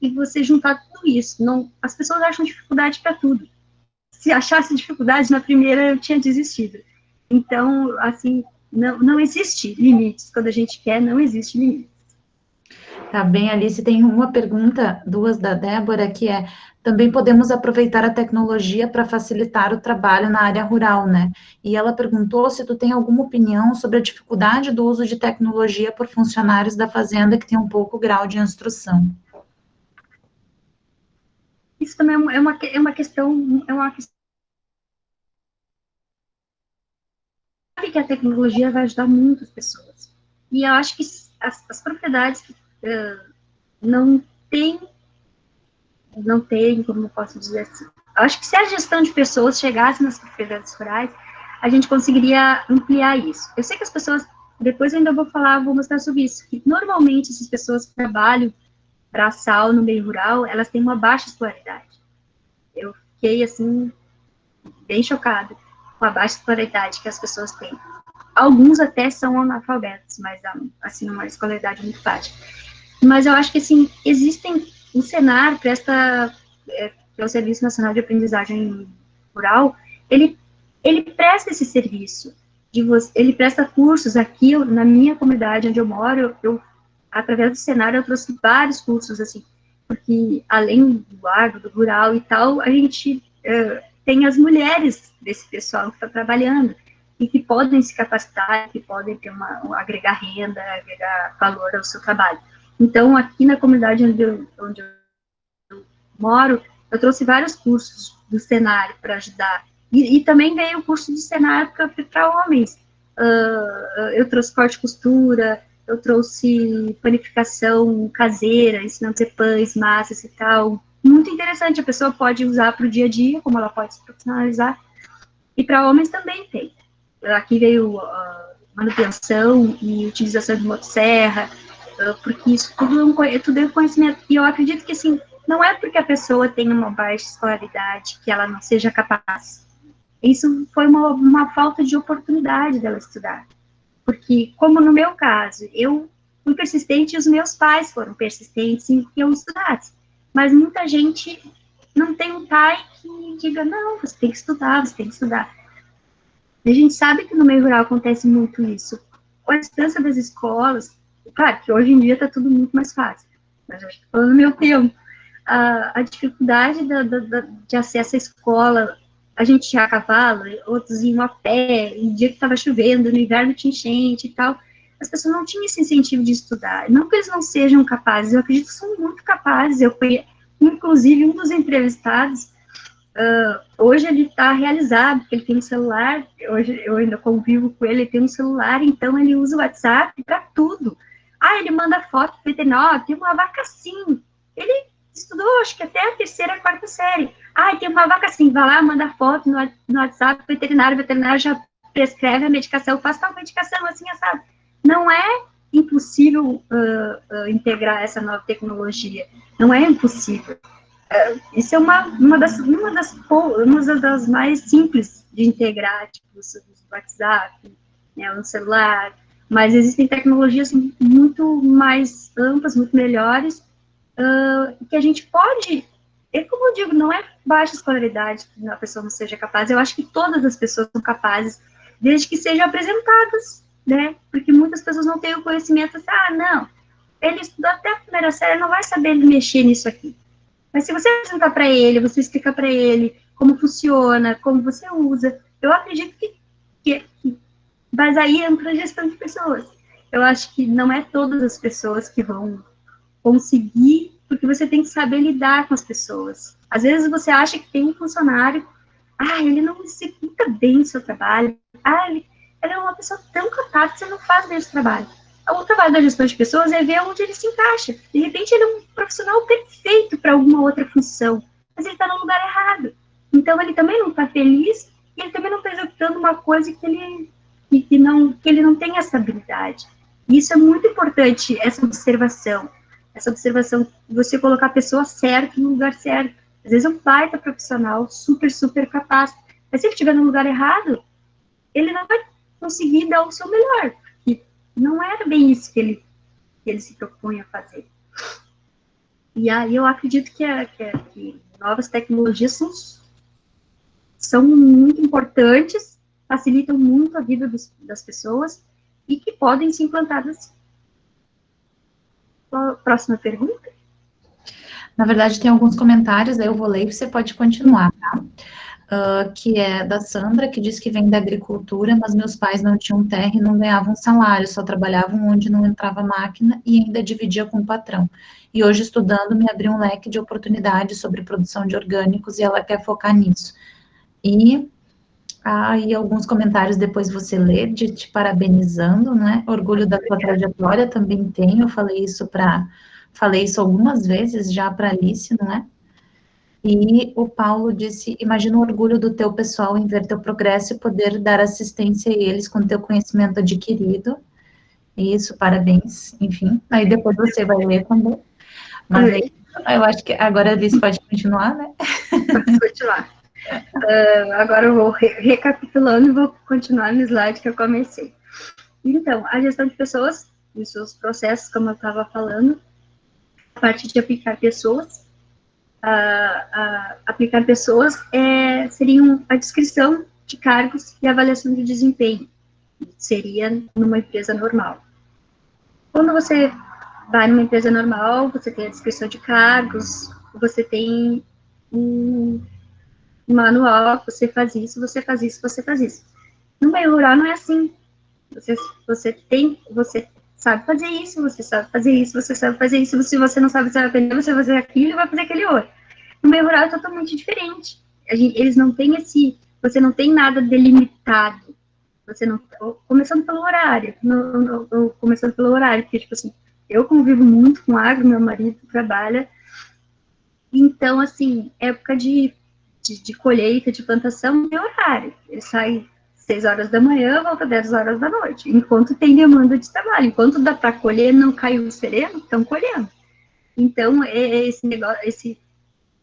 e você juntar tudo isso. Não, as pessoas acham dificuldade para tudo. Se achasse dificuldade na primeira, eu tinha desistido. Então, assim, não existe limites. Quando a gente quer, não existe limite. Tá bem, Alice, tem uma pergunta, duas da Débora, que é, também podemos aproveitar a tecnologia para facilitar o trabalho na área rural, né? E ela perguntou se tu tem alguma opinião sobre a dificuldade do uso de tecnologia por funcionários da fazenda que tem um pouco grau de instrução. Isso também é uma questão, sabe que a tecnologia vai ajudar muitas pessoas. E eu acho que as propriedades que não têm, como eu posso dizer assim, eu acho que se a gestão de pessoas chegasse nas propriedades rurais, a gente conseguiria ampliar isso. Eu sei que as pessoas, depois eu ainda vou mostrar sobre isso, que normalmente essas pessoas que trabalham braçal no meio rural, elas têm uma baixa escolaridade. Eu fiquei, assim, bem chocada com a baixa escolaridade que as pessoas têm. Alguns até são analfabetos, mas, assim, uma escolaridade muito baixa. Mas eu acho que, assim, existem, o Senar presta, que é o Serviço Nacional de Aprendizagem Rural, ele presta esse serviço, ele presta cursos aqui, na minha comunidade onde eu moro, através do Senar, eu trouxe vários cursos, assim, porque além do agro, do rural e tal, a gente tem as mulheres desse pessoal que está trabalhando, e que podem se capacitar, que podem ter agregar renda, agregar valor ao seu trabalho. Então, aqui na comunidade onde eu moro, eu trouxe vários cursos do Senar para ajudar. E também veio o curso do Senar para homens. Eu trouxe corte e costura, eu trouxe panificação caseira, ensinando a fazer pães, massas e tal. Muito interessante, a pessoa pode usar para o dia a dia, como ela pode se profissionalizar. E para homens também tem. Aqui veio manutenção e utilização de motosserra, porque isso tudo é conhecimento. E eu acredito que, assim, não é porque a pessoa tem uma baixa escolaridade que ela não seja capaz. Isso foi uma falta de oportunidade dela estudar. Porque, como no meu caso, eu fui persistente e os meus pais foram persistentes em que eu estudasse. Mas muita gente não tem um pai que diga, não, você tem que estudar, você tem que estudar. A gente sabe que no meio rural acontece muito isso. A distância das escolas, claro que hoje em dia está tudo muito mais fácil, mas eu estou falando no meu tempo. A dificuldade de acesso à escola, a gente ia a cavalo, outros iam a pé, no dia que estava chovendo, no inverno tinha enchente e tal. As pessoas não tinham esse incentivo de estudar. Não que eles não sejam capazes, eu acredito que são muito capazes. Inclusive, um dos entrevistados, hoje ele está realizado, porque ele tem um celular, hoje eu ainda convivo com ele tem um celular, então ele usa o WhatsApp para tudo. Ele manda foto, tem uma vaca assim. Ele estudou, acho que até a terceira, quarta série. Tem uma vaca assim, vai lá, manda foto no WhatsApp, o veterinário já prescreve a medicação, faz tal medicação, assim, sabe? Não é impossível integrar essa nova tecnologia, não é impossível. Isso é uma das mais simples de integrar, tipo, o WhatsApp, né, o celular, mas existem tecnologias muito mais amplas, muito melhores, que a gente pode, como eu digo, não é baixa escolaridade que a pessoa não seja capaz, eu acho que todas as pessoas são capazes, desde que sejam apresentadas, né, porque muitas pessoas não têm o conhecimento, assim, não, ele estudou até a primeira série, não vai saber mexer nisso aqui. Mas se você apresentar para ele, você explicar para ele como funciona, como você usa, eu acredito que mas aí entra a gestão de pessoas. Eu acho que não é todas as pessoas que vão conseguir, porque você tem que saber lidar com as pessoas. Às vezes você acha que tem um funcionário ele não executa bem o seu trabalho, ele é uma pessoa tão capaz que você não faz bem o seu trabalho. O trabalho da gestão de pessoas é ver onde ele se encaixa. De repente, ele é um profissional perfeito para alguma outra função, mas ele está no lugar errado. Então, ele também não está feliz e ele também não está executando uma coisa que ele não tem essa habilidade. E isso é muito importante, essa observação, você colocar a pessoa certa no lugar certo. Às vezes é um baita profissional, super, super capaz, mas se ele estiver no lugar errado, ele não vai conseguir dar o seu melhor, porque não era bem isso que ele se propunha a fazer. E aí eu acredito que novas tecnologias são muito importantes, facilitam muito a vida das pessoas e que podem ser implantadas. Próxima pergunta. Na verdade, tem alguns comentários, aí eu vou ler e você pode continuar, tá? Que é da Sandra, que diz que vem da agricultura, mas meus pais não tinham terra e não ganhavam salário, só trabalhavam onde não entrava máquina e ainda dividia com o patrão. E hoje, estudando, me abriu um leque de oportunidades sobre produção de orgânicos e ela quer focar nisso. E alguns comentários depois você lê, de te parabenizando, né? Orgulho da tua trajetória também tenho, eu falei isso algumas vezes já para Alice, não é? E o Paulo disse, imagina o orgulho do teu pessoal em ver teu progresso e poder dar assistência a eles com teu conhecimento adquirido. Isso, parabéns, enfim. Aí depois você vai ler também. Mas aí, eu acho que agora a Alice pode continuar, né? Posso continuar. Agora eu vou recapitulando e vou continuar no slide que eu comecei. Então, a gestão de pessoas, os seus processos, como eu estava falando, a parte de aplicar pessoas, aplicar pessoas seriam a descrição de cargos e avaliação de desempenho. Seria numa empresa normal. Quando você vai numa empresa normal, você tem a descrição de cargos, você tem um manual, você faz isso, você faz isso, você faz isso. No meio rural não é assim. Você sabe fazer isso, você sabe fazer isso, você sabe fazer isso. Se você não sabe, você vai aprender, você vai fazer aquilo e vai fazer aquele outro. No meio rural é totalmente diferente. Eles não têm você não tem nada delimitado. Você não, começando pelo horário, começando pelo horário, porque, tipo assim, eu convivo muito com agro, meu marido trabalha, então, assim, época de colheita, de plantação, é horário. Ele sai 6 horas da manhã, volta 10 horas da noite, enquanto tem demanda de trabalho, enquanto dá para colher, não caiu o sereno, estão colhendo. Então, esse negócio,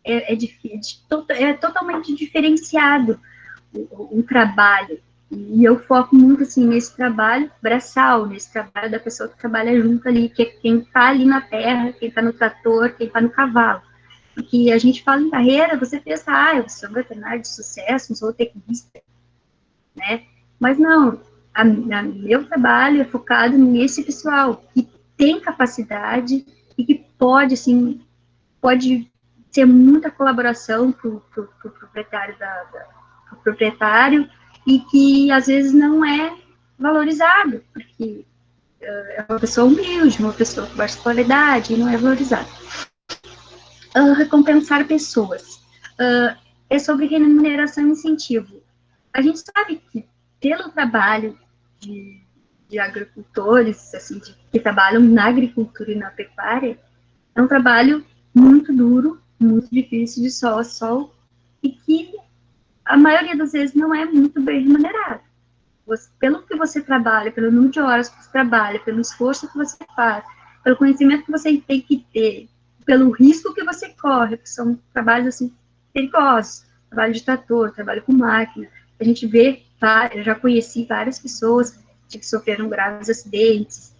é totalmente diferenciado o trabalho. E eu foco muito, assim, nesse trabalho braçal, nesse trabalho da pessoa que trabalha junto ali, que é quem está ali na terra, quem está no trator, quem está no cavalo. Porque a gente fala em carreira, você pensa, eu sou veterinário de sucesso, não sou tecnista, né? Mas não, meu trabalho é focado nesse pessoal que tem capacidade e que pode, assim, pode ter muita colaboração para o proprietário e que às vezes não é valorizado, porque é uma pessoa humilde, uma pessoa com baixa qualidade e não é valorizado. Recompensar pessoas. É sobre remuneração e incentivo. A gente sabe que pelo trabalho de agricultores, assim, que trabalham na agricultura e na pecuária, é um trabalho muito duro, muito difícil, de sol a sol, e que a maioria das vezes não é muito bem remunerado. Pelo que você trabalha, pelo número de horas que você trabalha, pelo esforço que você faz, pelo conhecimento que você tem que ter, pelo risco que você corre, que são trabalhos assim perigosos, trabalho de trator, trabalho com máquina. A gente vê, eu já conheci várias pessoas que sofreram graves acidentes,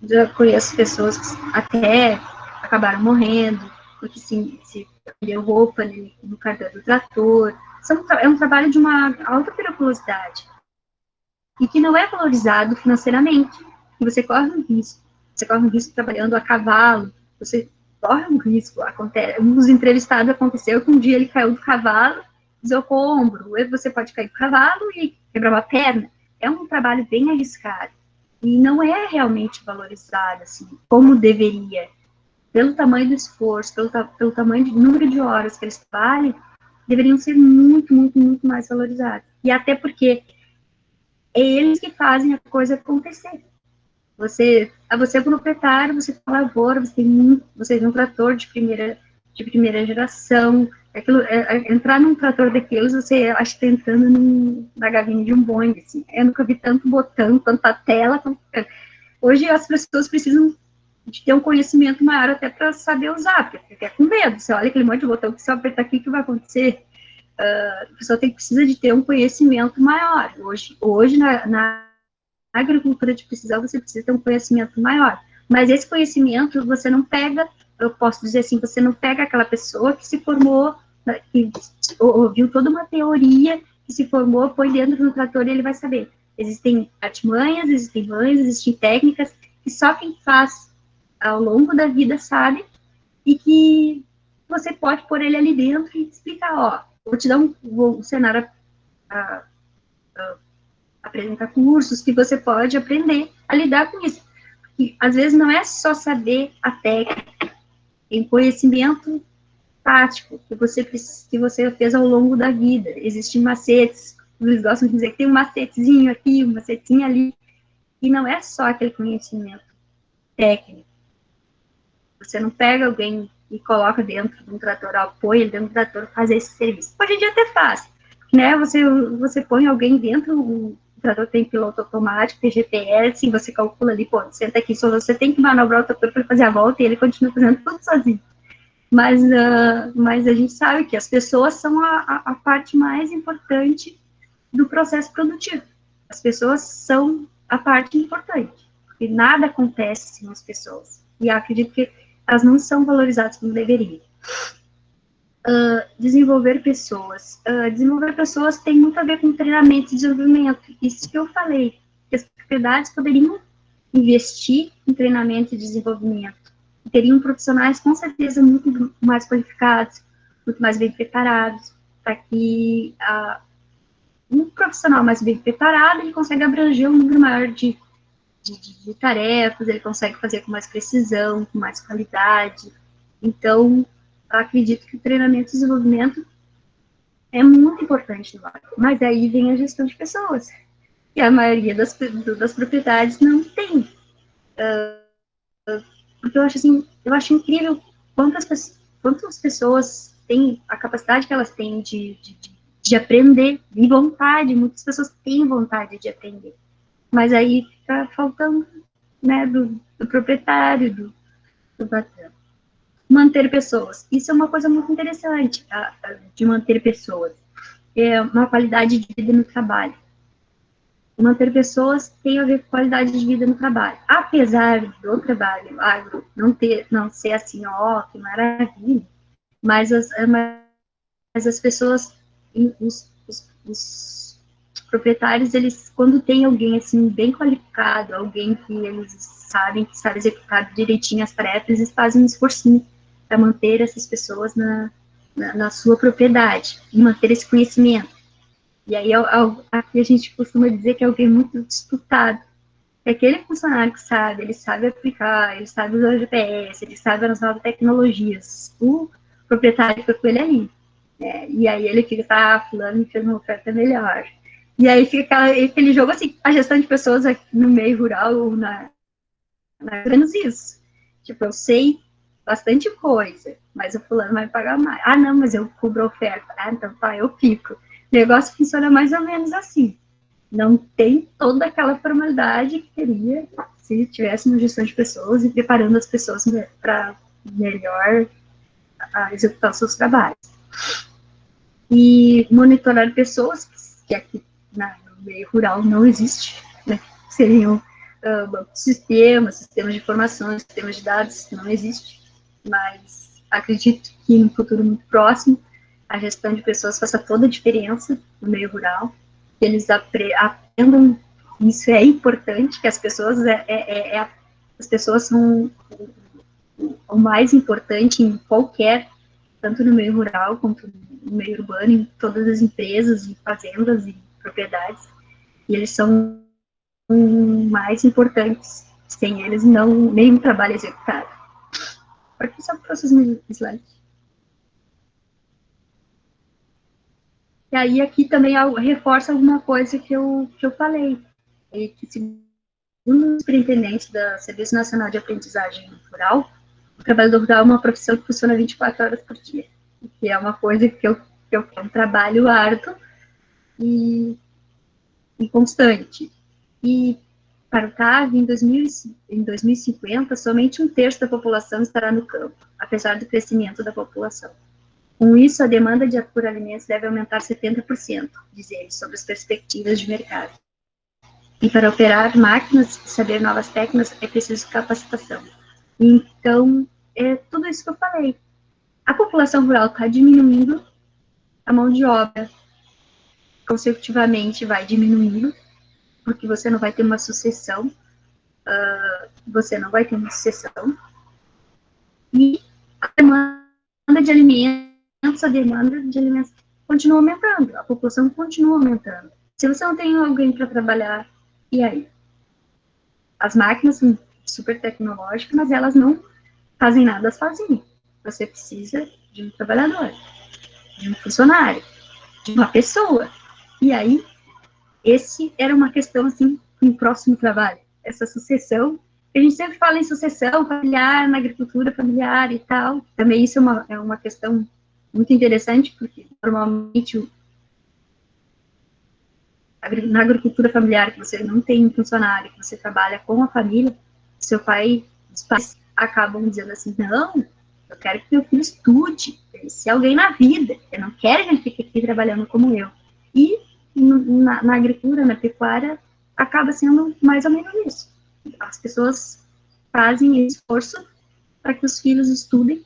já conheço pessoas que até acabaram morrendo, porque se perdeu roupa no cartão do trator. É um trabalho de uma alta periculosidade e que não é valorizado financeiramente. E você corre um risco trabalhando a cavalo, você corre um risco. Um dos entrevistados aconteceu que um dia ele caiu do cavalo, deslocou o ombro, ou você pode cair do cavalo e quebrar uma perna. É um trabalho bem arriscado e não é realmente valorizado assim, como deveria, pelo tamanho do esforço, pelo tamanho do número de horas que eles trabalham. deveriam ser muito, muito, muito mais valorizados. E até porque é eles que fazem a coisa acontecer. Você é proprietário, você tem lavoura, você tem um trator de primeira geração. Entrar num trator daqueles, você acha que está entrando na gavina de um Boeing. Assim. Eu nunca vi tanto botão, tanta tela. Hoje as pessoas precisam de ter um conhecimento maior até para saber usar, porque fica com medo. Você olha aquele monte de botão que se eu apertar aqui, o que vai acontecer? A pessoa precisa de ter um conhecimento maior. Hoje na agricultura de precisão, você precisa ter um conhecimento maior. Mas esse conhecimento, você não pega, eu posso dizer assim, você não pega aquela pessoa que se formou, que ouviu toda uma teoria, que se formou, põe dentro do trator e ele vai saber. Existem artimanhas, existem mães, existem técnicas que só quem faz ao longo da vida sabe e que você pode pôr ele ali dentro e explicar, ó, vou te dar um cenário apresentar cursos que você pode aprender a lidar com isso. E, às vezes não é só saber a técnica, tem conhecimento prático que você fez ao longo da vida. Existem macetes, eles gostam de dizer que tem um macetezinho aqui, um macetezinho ali, e não é só aquele conhecimento técnico. Você não pega alguém e coloca dentro de um trator, apoia dentro do trator fazer esse serviço. Hoje em dia até faz, né? Você põe alguém dentro, o trator tem piloto automático, tem GPS, e você calcula ali, pô, senta aqui, só você tem que manobrar o trator para fazer a volta e ele continua fazendo tudo sozinho. Mas a gente sabe que as pessoas são a parte mais importante do processo produtivo. As pessoas são a parte importante, porque nada acontece sem as pessoas. E eu acredito que elas não são valorizadas como deveriam. Desenvolver pessoas. Desenvolver pessoas tem muito a ver com treinamento e desenvolvimento. Isso que eu falei, que as propriedades poderiam investir em treinamento e desenvolvimento. Teriam profissionais, com certeza, muito mais qualificados, muito mais bem preparados, para que um profissional mais bem preparado, ele consegue abranger um número maior de tarefas, ele consegue fazer com mais precisão, com mais qualidade. Então, acredito que o treinamento e desenvolvimento é muito importante no agro. Mas aí vem a gestão de pessoas, que a maioria das propriedades não tem. Porque eu acho incrível quantas pessoas têm a capacidade que elas têm de aprender, de vontade, muitas pessoas têm vontade de aprender. Mas aí fica faltando, né, do proprietário, do patrão. Manter pessoas. Isso é uma coisa muito interessante, de manter pessoas. É uma qualidade de vida no trabalho. Manter pessoas tem a ver com qualidade de vida no trabalho. Apesar do trabalho agro não ser assim, ó, que maravilha, mas as pessoas, os proprietários, eles, quando tem alguém assim bem qualificado, alguém que eles sabem que sabe executar direitinho as tarefas, eles fazem um esforcinho para manter essas pessoas na sua propriedade e manter esse conhecimento. E aí aqui a gente costuma dizer que é alguém muito disputado. É aquele funcionário que sabe, ele sabe aplicar, ele sabe usar o GPS, ele sabe as novas tecnologias. O proprietário fica com ele ali. E aí ele fica, fulano me fez uma oferta melhor. E aí fica aquele jogo assim, a gestão de pessoas aqui no meio rural, ou menos isso. Tipo, eu sei bastante coisa, mas o fulano vai pagar mais. Ah, não, mas eu cubro a oferta. Ah, então tá, eu fico. O negócio funciona mais ou menos assim. Não tem toda aquela formalidade que teria se tivesse uma gestão de pessoas e preparando as pessoas para melhor executar os seus trabalhos. E monitorar pessoas, que aqui no meio rural não existe, né? Seriam sistemas de informação, sistemas de dados, não existe, mas acredito que no futuro muito próximo a gestão de pessoas faça toda a diferença no meio rural, que eles aprendam, isso é importante, que as pessoas as pessoas são o mais importante em qualquer, tanto no meio rural quanto no meio urbano, em todas as empresas, em fazendas e propriedades, e eles são mais importantes. Sem eles, nenhum trabalho é executado. Pode passar para os próximos slides. E aí aqui também reforça alguma coisa que eu falei, que segundo o superintendente da Serviço Nacional de Aprendizagem Rural, o trabalhador rural é uma profissão que funciona 24 horas por dia, que é uma coisa que é um trabalho árduo e constante. E para o CAV, em 2050, somente um terço da população estará no campo, apesar do crescimento da população. Com isso, a demanda por alimentos deve aumentar 70%, diz ele, sobre as perspectivas de mercado. E para operar máquinas e saber novas técnicas, é preciso capacitação. Então, é tudo isso que eu falei. A população rural está diminuindo, a mão de obra consecutivamente vai diminuindo, porque você não vai ter uma sucessão, e a demanda de alimentos continua aumentando, a população continua aumentando. Se você não tem alguém para trabalhar, e aí? As máquinas são super tecnológicas, mas elas não fazem nada sozinhas. Você precisa de um trabalhador, de um funcionário, de uma pessoa. E aí, esse era uma questão, assim, no próximo trabalho, essa sucessão. A gente sempre fala em sucessão familiar, na agricultura familiar e tal. Também isso é uma questão muito interessante, porque normalmente na agricultura familiar, que você não tem um funcionário, que você trabalha com a família, os pais acabam dizendo assim, não, eu quero que meu filho estude, ele ser alguém na vida, eu não quero que ele fique aqui trabalhando como eu. E na agricultura, na pecuária, acaba sendo mais ou menos isso. As pessoas fazem esforço para que os filhos estudem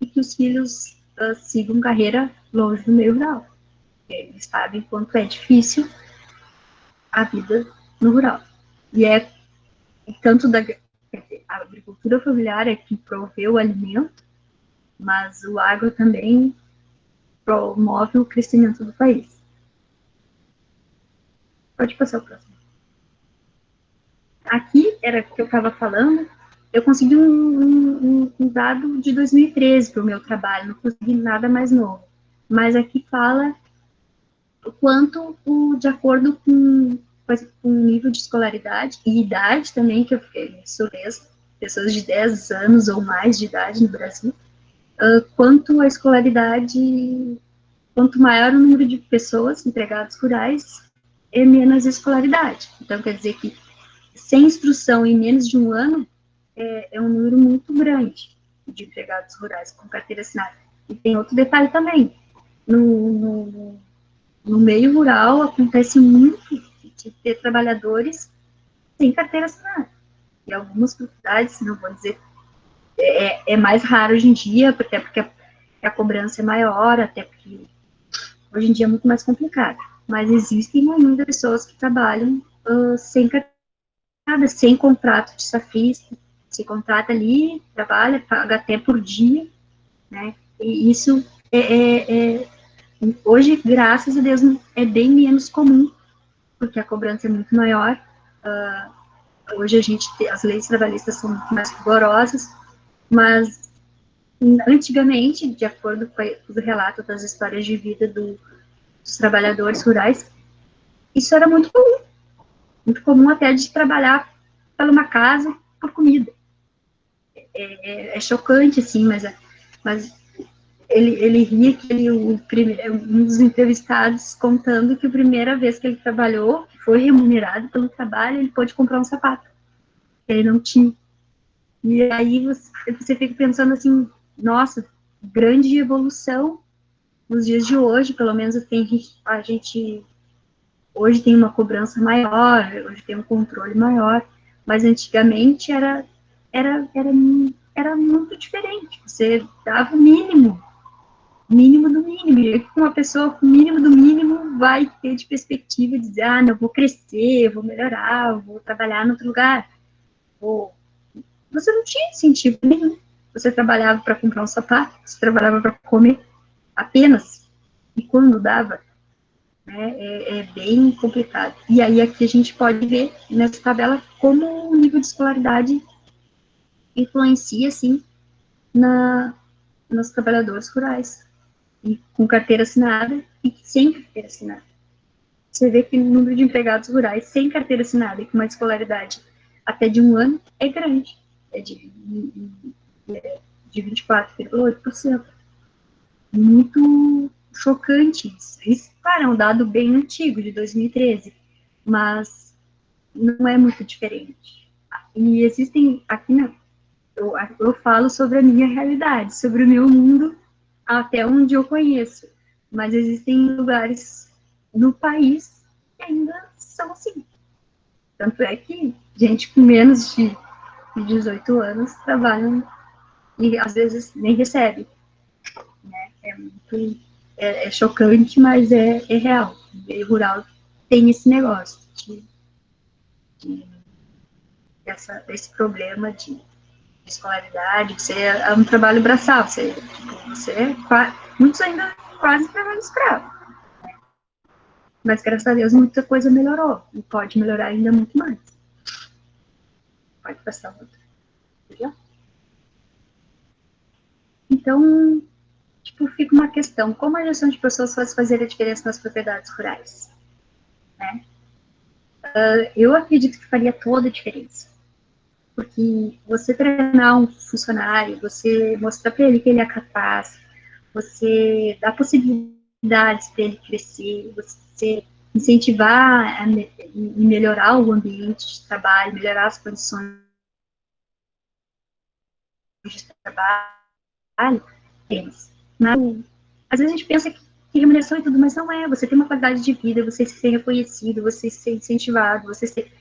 e que os filhos sigam carreira longe do meio rural. Eles sabem quanto é difícil a vida no rural. E é tanto a agricultura familiar é que provê o alimento, mas o agro também promove o crescimento do país. Pode passar o próximo. Aqui era o que eu estava falando, eu consegui um dado de 2013 para o meu trabalho, não consegui nada mais novo. Mas aqui fala o quanto, de acordo com o nível de escolaridade e idade também, que eu fiquei surpresa, pessoas de 10 anos ou mais de idade no Brasil, quanto a escolaridade, quanto maior o número de pessoas, empregados rurais, é menos escolaridade. Então, quer dizer que sem instrução em menos de um ano, é um número muito grande de empregados rurais com carteira assinada. E tem outro detalhe também, no meio rural acontece muito de ter trabalhadores sem carteira assinada. E algumas propriedades, não vou dizer, é mais raro hoje em dia, até porque a cobrança é maior, até porque hoje em dia é muito mais complicado. Mas existem ainda pessoas que trabalham sem carteira assinada, sem contrato de safrista, se contrata ali, trabalha, paga até por dia, né? E isso hoje, graças a Deus, é bem menos comum, porque a cobrança é muito maior. Hoje as leis trabalhistas são muito mais rigorosas, mas antigamente, de acordo com o relato das histórias de vida dos trabalhadores rurais, isso era muito comum até de trabalhar para uma casa por comida. É chocante, assim, mas ele ria que um dos entrevistados contando que a primeira vez que ele trabalhou, foi remunerado pelo trabalho, ele pôde comprar um sapato, que ele não tinha. E aí você fica pensando assim, nossa, grande evolução nos dias de hoje, pelo menos a gente hoje tem uma cobrança maior, hoje tem um controle maior, mas antigamente era muito diferente, você dava o mínimo do mínimo, e uma pessoa com o mínimo do mínimo vai ter de perspectiva de dizer, não, vou crescer, vou melhorar, vou trabalhar em outro lugar. Você não tinha incentivo nenhum. Você trabalhava para comprar um sapato, você trabalhava para comer apenas, e quando dava, né, é bem complicado. E aí aqui a gente pode ver nessa tabela como o nível de escolaridade influencia, assim, nos trabalhadores rurais. e com carteira assinada e sem carteira assinada. Você vê que o número de empregados rurais sem carteira assinada e com uma escolaridade até de 1 ano é grande, é de 24,8%. Muito chocante isso. Isso, claro, é um dado bem antigo, de 2013, mas não é muito diferente. E existem, aqui eu falo sobre a minha realidade, sobre o meu mundo, até onde eu conheço, mas existem lugares no país que ainda são assim. Tanto é que gente com menos de 18 anos trabalham e às vezes nem recebe. Né? É chocante, mas é real. O meio rural tem esse negócio desse problema de escolaridade, você é um trabalho braçal, muitos ainda quase trabalham escravo. Mas, graças a Deus, muita coisa melhorou. E pode melhorar ainda muito mais. Pode passar outra. Então, tipo, fica uma questão. Como a gestão de pessoas faz fazer a diferença nas propriedades rurais? Né? Eu acredito que faria toda a diferença. Porque você treinar um funcionário, você mostrar para ele que ele é capaz, você dá possibilidades para ele crescer, você incentivar a melhorar o ambiente de trabalho, melhorar as condições de trabalho, temos. Mas, às vezes a gente pensa que remuneração e tudo, mas não é. Você tem uma qualidade de vida, você ser reconhecido, você ser incentivado, você ser...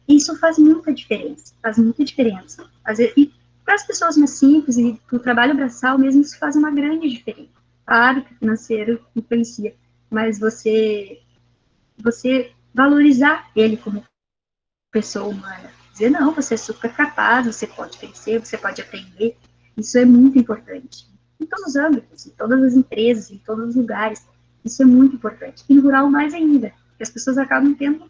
Isso faz muita diferença, faz muita diferença. Às vezes, e para as pessoas mais simples e para o trabalho braçal mesmo, isso faz uma grande diferença. Claro que o financeiro influencia, mas você valorizar ele como pessoa humana. Dizer, não, você é super capaz, você pode crescer, você pode aprender. Isso é muito importante. Em todos os âmbitos, em todas as empresas, em todos os lugares. Isso é muito importante. E no rural mais ainda, porque as pessoas acabam tendo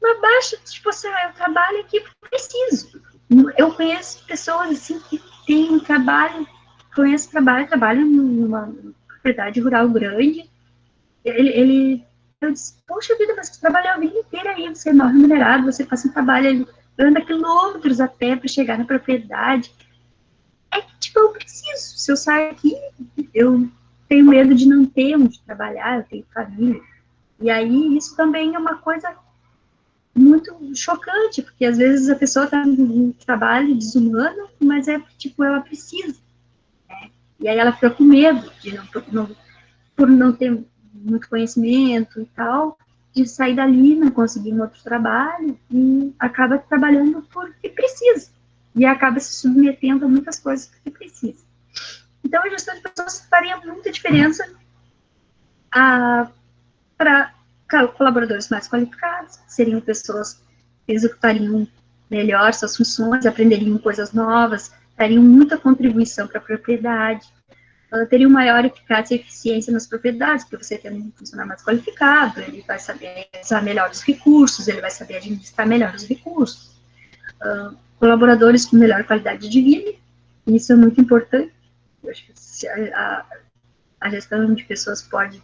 uma baixa, tipo assim, eu trabalho aqui porque preciso. Eu conheço pessoas assim que têm um trabalho, trabalham numa propriedade rural grande. Eu disse, poxa vida, mas você trabalhou a vida inteira aí, você é mal remunerado, você passa um trabalho, anda quilômetros a pé para chegar na propriedade. É que, tipo, eu preciso. Se eu sair aqui, eu tenho medo de não ter onde trabalhar, eu tenho família. E aí, isso também é uma coisa muito chocante, porque às vezes a pessoa está num trabalho desumano, mas é tipo, ela precisa. Né? E aí ela fica com medo de por não ter muito conhecimento e tal, de sair dali, não conseguir um outro trabalho, e acaba trabalhando porque precisa. E acaba se submetendo a muitas coisas porque precisa. Então, a gestão de pessoas faria muita diferença para colaboradores mais qualificados, seriam pessoas que executariam melhor suas funções, aprenderiam coisas novas, dariam muita contribuição para a propriedade, teriam maior eficácia e eficiência nas propriedades, porque você tem um funcionário mais qualificado, ele vai saber usar melhor os recursos, ele vai saber administrar melhor os recursos, colaboradores com melhor qualidade de vida, isso é muito importante. Eu acho que a gestão de pessoas pode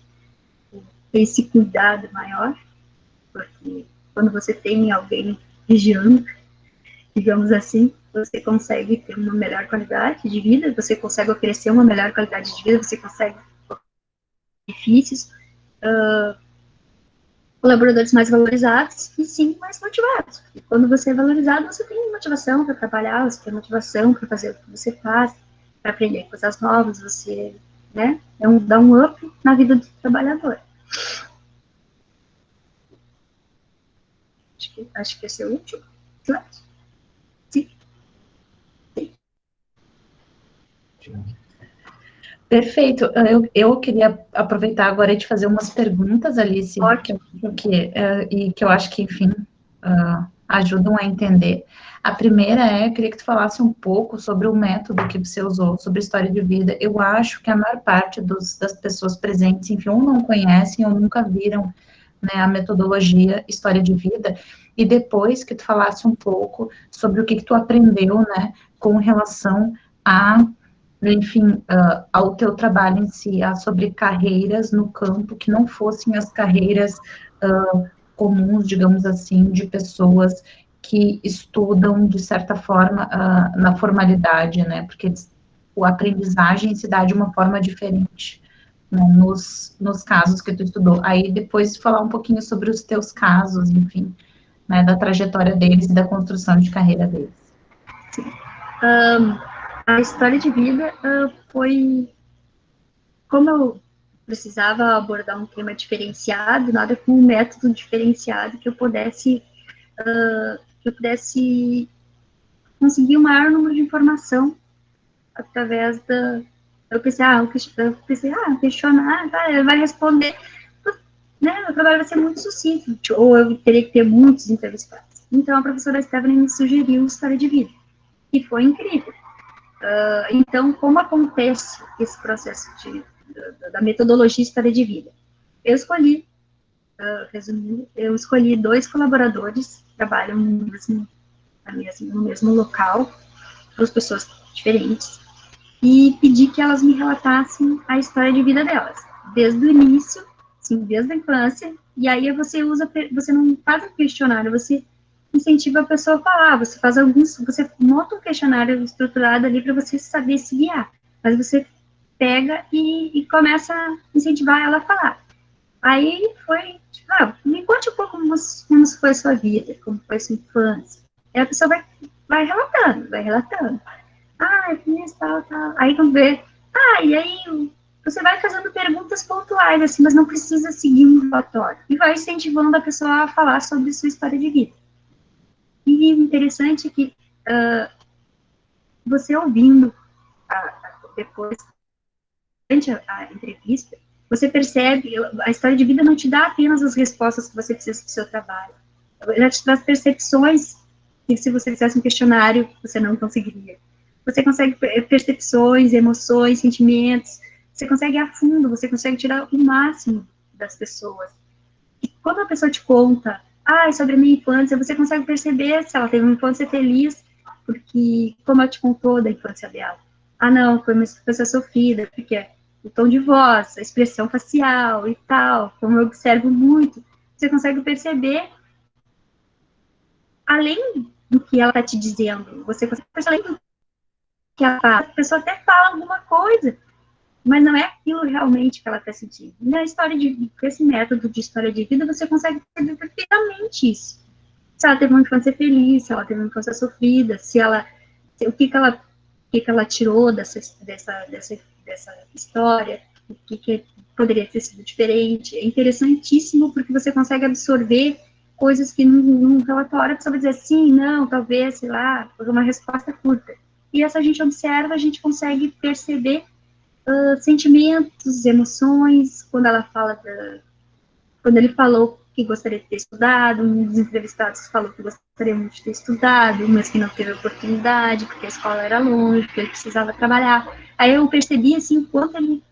ter esse cuidado maior, porque quando você tem alguém vigiando, digamos assim, você consegue ter uma melhor qualidade de vida, você consegue oferecer uma melhor qualidade de vida, você consegue benefícios, colaboradores mais valorizados e sim mais motivados. E quando você é valorizado, você tem motivação para trabalhar, você tem motivação para fazer o que você faz, para aprender coisas novas, você, né, dá um up na vida do trabalhador. Acho que esse é o último slide. Sim. Perfeito. Eu queria aproveitar agora de fazer umas perguntas, Alice, que eu acho que, enfim, ajudam a entender. A primeira eu queria que tu falasse um pouco sobre o método que você usou, sobre história de vida. Eu acho que a maior parte das pessoas presentes, enfim, ou não conhecem ou nunca viram, né, a metodologia história de vida, e depois que tu falasse um pouco sobre o que tu aprendeu, né, com relação a enfim, ao teu trabalho em si, sobre carreiras no campo que não fossem as carreiras comuns, digamos assim, de pessoas que estudam, de certa forma, na formalidade, né? Porque a aprendizagem se dá de uma forma diferente, né, nos casos que tu estudou. Aí depois falar um pouquinho sobre os teus casos, enfim, né, da trajetória deles e da construção de carreira deles. A história de vida foi, como eu precisava abordar um tema diferenciado, nada com um método diferenciado que eu pudesse conseguir o maior número de informação através da. Questionar, tá, ele vai responder, né, meu trabalho vai ser muito sucinto, ou eu teria que ter muitos entrevistados. Então, a professora Stephanie me sugeriu história de vida, e foi incrível. Então, como acontece esse processo da metodologia história de vida? Eu escolhi, resumindo, eu escolhi 2 colaboradores que trabalham no mesmo local, 2 pessoas diferentes, e pedi que elas me relatassem a história de vida delas, desde o início, assim, desde a infância, e aí você não faz um questionário, você incentiva a pessoa a falar, você monta um questionário estruturado ali para você saber se guiar, mas você pega e começa a incentivar ela a falar. Aí foi, tipo, me conte um pouco como foi a sua vida, como foi a sua infância. Aí a pessoa vai relatando, vai relatando. Eu fiz tal, tal. Aí vamos ver. E aí você vai fazendo perguntas pontuais, assim, mas não precisa seguir um relatório. E vai incentivando a pessoa a falar sobre sua história de vida. E o interessante é que você ouvindo depois, durante a entrevista, você percebe, a história de vida não te dá apenas as respostas que você precisa do seu trabalho. Ela te traz percepções que se você fizesse um questionário, você não conseguiria. Você consegue percepções, emoções, sentimentos, você consegue ir a fundo, você consegue tirar o máximo das pessoas. E quando a pessoa te conta, sobre a minha infância, você consegue perceber se ela teve uma infância feliz, porque como ela te contou da infância dela. Não, foi uma infância sofrida, porque o tom de voz, a expressão facial e tal, como eu observo muito, você consegue perceber além do que ela está te dizendo, você consegue perceber além do que ela fala, a pessoa até fala alguma coisa, mas não é aquilo realmente que ela está sentindo. Na história com esse método de história de vida, você consegue perceber perfeitamente isso. Se ela teve uma infância feliz, se ela teve uma infância sofrida, o que ela tirou dessa história, o que poderia ter sido diferente. É interessantíssimo porque você consegue absorver coisas que num relatório a pessoa vai dizer sim, não, talvez, sei lá, uma resposta curta. E essa a gente observa, a gente consegue perceber sentimentos, emoções, quando ele falou que gostaria de ter estudado, um dos entrevistados falou que gostaria muito de ter estudado, mas que não teve oportunidade, porque a escola era longe, porque ele precisava trabalhar. Aí eu percebi, assim, o quanto ele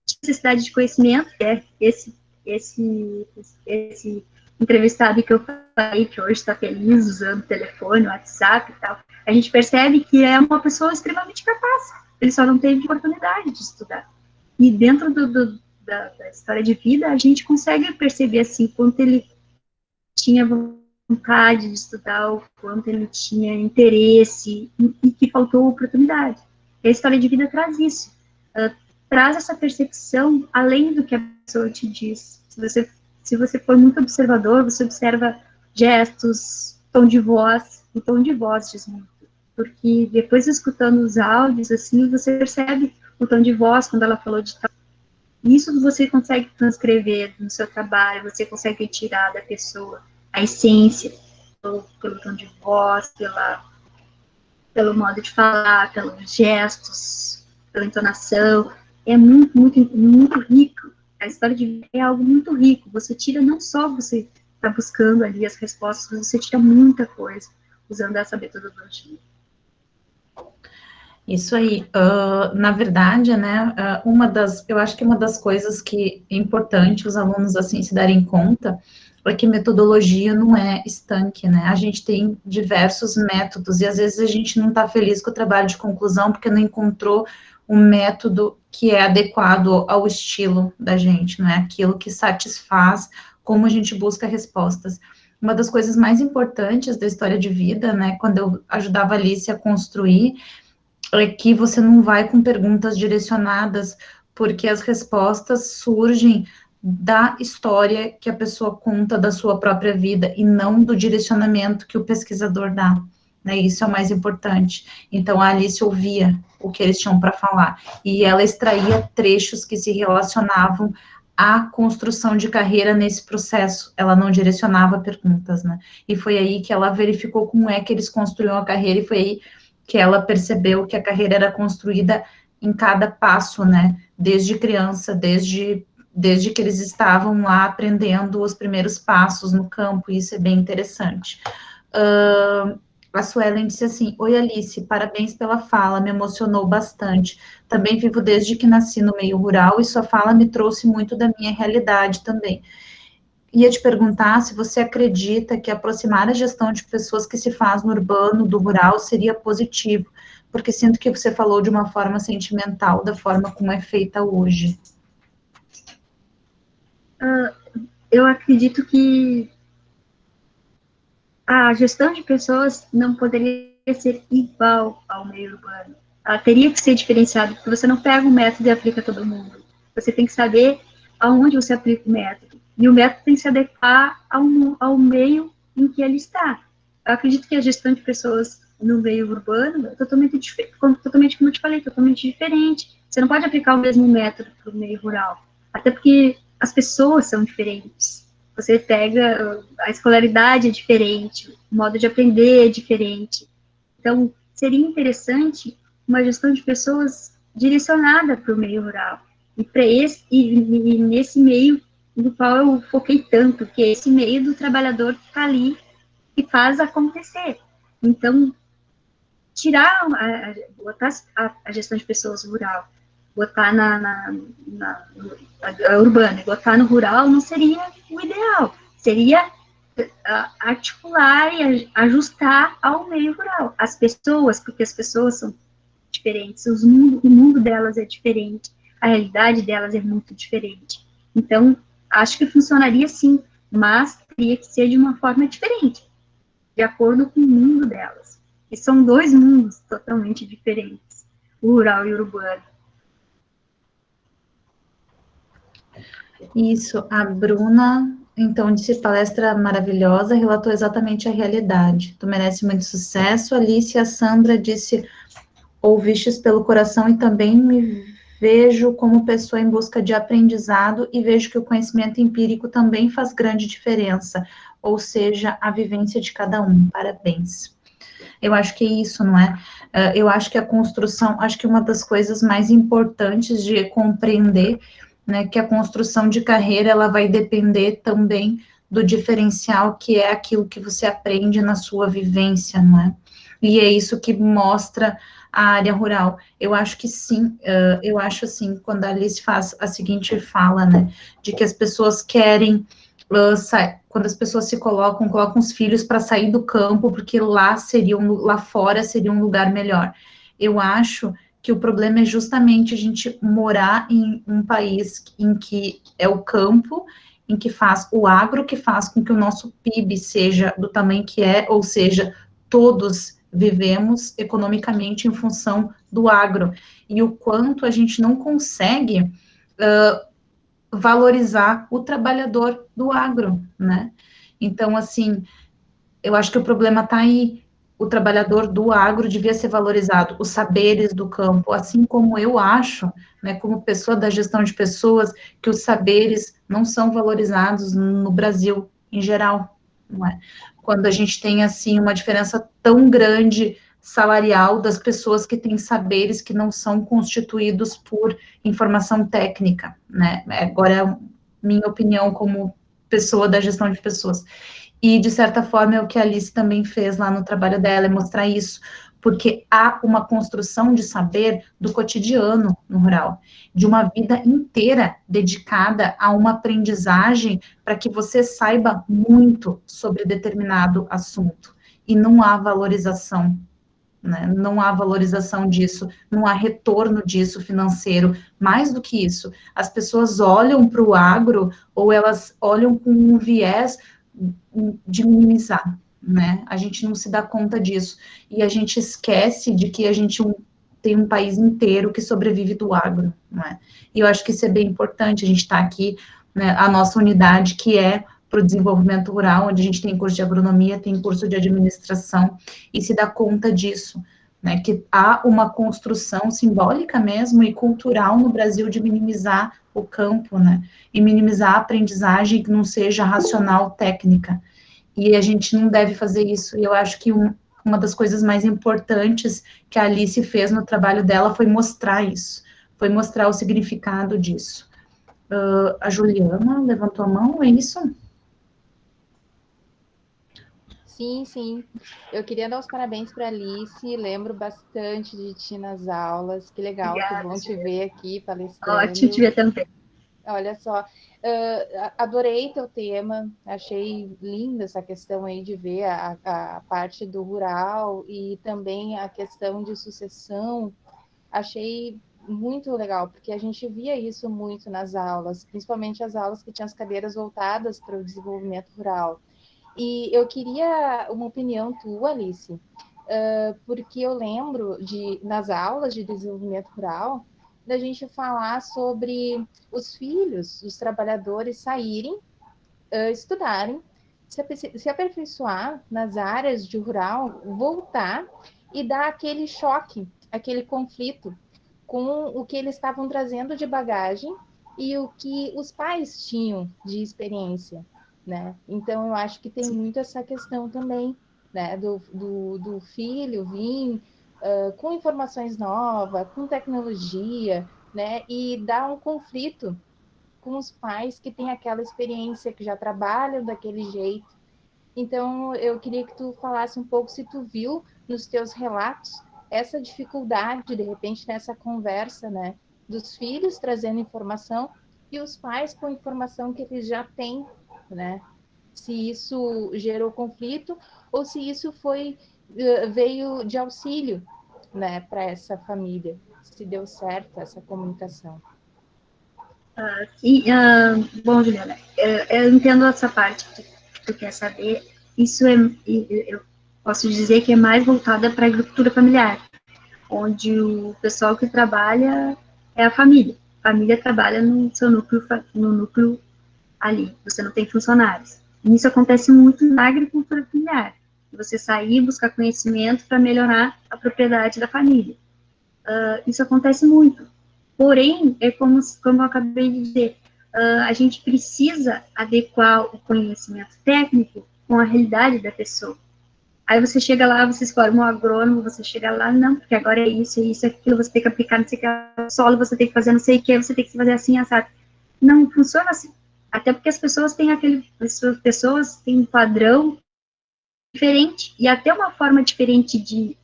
tinha necessidade de conhecimento, que é esse entrevistado que eu falei, que hoje está feliz usando o telefone, o WhatsApp e tal, a gente percebe que é uma pessoa extremamente capaz, ele só não teve oportunidade de estudar. E dentro da história de vida, a gente consegue perceber, assim, quanto ele tinha vontade de estudar, o quanto ele tinha interesse e que faltou oportunidade. E a história de vida traz isso, traz essa percepção além do que a pessoa te diz. Se você for muito observador, você observa gestos, tom de voz, o tom de voz diz muito. Porque depois, escutando os áudios, assim, você percebe o tom de voz quando ela falou de tal. Isso você consegue transcrever no seu trabalho, você consegue tirar da pessoa a essência, pelo tom de voz, pelo modo de falar, pelos gestos, pela entonação. É muito, muito, muito rico. A história de vida é algo muito rico. Você tira, não só você está buscando ali as respostas, você tira muita coisa usando essa metodologia. Isso aí, na verdade, né, eu acho que uma das coisas que é importante os alunos, assim, se darem conta, é que metodologia não é estanque, né, a gente tem diversos métodos, e às vezes a gente não está feliz com o trabalho de conclusão, porque não encontrou um método que é adequado ao estilo da gente, não é aquilo que satisfaz como a gente busca respostas. Uma das coisas mais importantes da história de vida, né, quando eu ajudava a Alice a construir, é que você não vai com perguntas direcionadas, porque as respostas surgem da história que a pessoa conta da sua própria vida e não do direcionamento que o pesquisador dá. Né? Isso é o mais importante. Então, a Alice ouvia o que eles tinham para falar e ela extraía trechos que se relacionavam à construção de carreira nesse processo. Ela não direcionava perguntas, né? E foi aí que ela verificou como é que eles construíam a carreira e foi aí que ela percebeu que a carreira era construída em cada passo, né? Desde criança, desde que eles estavam lá aprendendo os primeiros passos no campo, e isso é bem interessante. A Suelen disse assim: Oi, Alice, parabéns pela fala, me emocionou bastante. Também vivo desde que nasci no meio rural e sua fala me trouxe muito da minha realidade também. Ia te perguntar se você acredita que aproximar a gestão de pessoas que se faz no urbano do rural seria positivo, porque sinto que você falou de uma forma sentimental, da forma como é feita hoje. Eu acredito que a gestão de pessoas não poderia ser igual ao meio urbano. Ela teria que ser diferenciada, porque você não pega um método e aplica a todo mundo. Você tem que saber aonde você aplica o método. E o método tem que se adequar ao meio em que ele está. Eu acredito que a gestão de pessoas no meio urbano é totalmente diferente, totalmente, como eu te falei, totalmente diferente. Você não pode aplicar o mesmo método para o meio rural. Até porque as pessoas são diferentes. Você pega, a escolaridade é diferente, o modo de aprender é diferente. Então, seria interessante uma gestão de pessoas direcionada para o meio rural. E nesse meio no qual eu foquei tanto, que é esse meio do trabalhador que está ali e faz acontecer. Então, botar a gestão de pessoas rural, botar a urbana, botar no rural não seria o ideal. Seria articular e ajustar ao meio rural. As pessoas, porque as pessoas são diferentes, o mundo delas é diferente, a realidade delas é muito diferente. Então, acho que funcionaria sim, mas teria que ser de uma forma diferente, de acordo com o mundo delas. E são dois mundos totalmente diferentes, o rural e o urbano. Isso, a Bruna, então, disse palestra maravilhosa, relatou exatamente a realidade. Tu merece muito sucesso. Alice, a Sandra disse, ouvistes pelo coração e também me vejo como pessoa em busca de aprendizado e vejo que o conhecimento empírico também faz grande diferença, ou seja, a vivência de cada um. Parabéns. Eu acho que é isso, não é? Eu acho que a construção, acho que uma das coisas mais importantes de compreender, né, que a construção de carreira, ela vai depender também do diferencial que é aquilo que você aprende na sua vivência, não é? E é isso que mostra a área rural. Eu acho que sim, eu acho assim, quando a Alice faz a seguinte fala, né, de que as pessoas querem quando as pessoas se colocam os filhos para sair do campo, porque lá fora seria um lugar melhor. Eu acho que o problema é justamente a gente morar em um país em que é o campo, em que faz o agro, que faz com que o nosso PIB seja do tamanho que é, ou seja, todos vivemos economicamente em função do agro, e o quanto a gente não consegue valorizar o trabalhador do agro, né? Então, assim, eu acho que o problema está aí. O trabalhador do agro devia ser valorizado, os saberes do campo, assim como eu acho, né, como pessoa da gestão de pessoas, que os saberes não são valorizados no Brasil em geral, não é? Quando a gente tem, assim, uma diferença tão grande salarial das pessoas que têm saberes que não são constituídos por informação técnica, né? Agora é minha opinião como pessoa da gestão de pessoas. E, de certa forma, é o que a Alice também fez lá no trabalho dela, é mostrar isso, porque há uma construção de saber do cotidiano no rural, de uma vida inteira dedicada a uma aprendizagem para que você saiba muito sobre determinado assunto, e não há valorização, né? Não há valorização disso, não há retorno disso financeiro. Mais do que isso, as pessoas olham para o agro, ou elas olham com um viés de minimizar, né? A gente não se dá conta disso, e a gente esquece de que a gente tem um país inteiro que sobrevive do agro, né? E eu acho que isso é bem importante, a gente está aqui, né, a nossa unidade, que é para o desenvolvimento rural, onde a gente tem curso de agronomia, tem curso de administração, e se dá conta disso, né, que há uma construção simbólica mesmo e cultural no Brasil de minimizar o campo, né, e minimizar a aprendizagem que não seja racional, técnica, e a gente não deve fazer isso, e eu acho que uma das coisas mais importantes que a Alice fez no trabalho dela foi mostrar isso, foi mostrar o significado disso. A Juliana levantou a mão, é isso? Sim, sim. Eu queria dar os parabéns para a Alice, lembro bastante de ti nas aulas. Que legal, que Obrigada, bom te Juliana. ver aqui Ótimo te palestrando. ver também. Olha só, adorei teu tema, achei linda essa questão aí de ver a parte do rural e também a questão de sucessão. Achei muito legal, porque a gente via isso muito nas aulas, principalmente as aulas que tinham as cadeiras voltadas para o desenvolvimento rural. E eu queria uma opinião tua, Alice, porque eu lembro nas aulas de desenvolvimento rural, da gente falar sobre os filhos dos trabalhadores saírem, estudarem, se aperfeiçoar nas áreas de rural, voltar e dar aquele choque, aquele conflito com o que eles estavam trazendo de bagagem e o que os pais tinham de experiência, né? Então, eu acho que tem muito essa questão também, né? Do filho vir com informações novas, com tecnologia, né? E dar um conflito com os pais que têm aquela experiência, que já trabalham daquele jeito. Então, eu queria que tu falasse um pouco se tu viu nos teus relatos essa dificuldade, de repente, nessa conversa, né, dos filhos trazendo informação e os pais com a informação que eles já têm, né? Se isso gerou conflito ou se isso veio de auxílio, né, para essa família, se deu certo essa comunicação. Bom, Juliana, eu entendo essa parte que tu quer saber. Isso eu posso dizer que é mais voltada para a agricultura familiar, onde o pessoal que trabalha é a família. A família trabalha no seu núcleo, no núcleo ali, você não tem funcionários. E isso acontece muito na agricultura familiar. Você sair, buscar conhecimento para melhorar a propriedade da família. Isso acontece muito. Porém, é como eu acabei de dizer, a gente precisa adequar o conhecimento técnico com a realidade da pessoa. Aí você chega lá, você se forma um agrônomo, você chega lá, não, porque agora é isso, aquilo, você tem que aplicar não sei o que, solo, você tem que fazer não sei o que, você tem que fazer assim, assado. Não funciona assim. Até porque as pessoas têm um padrão diferente e até uma forma diferente de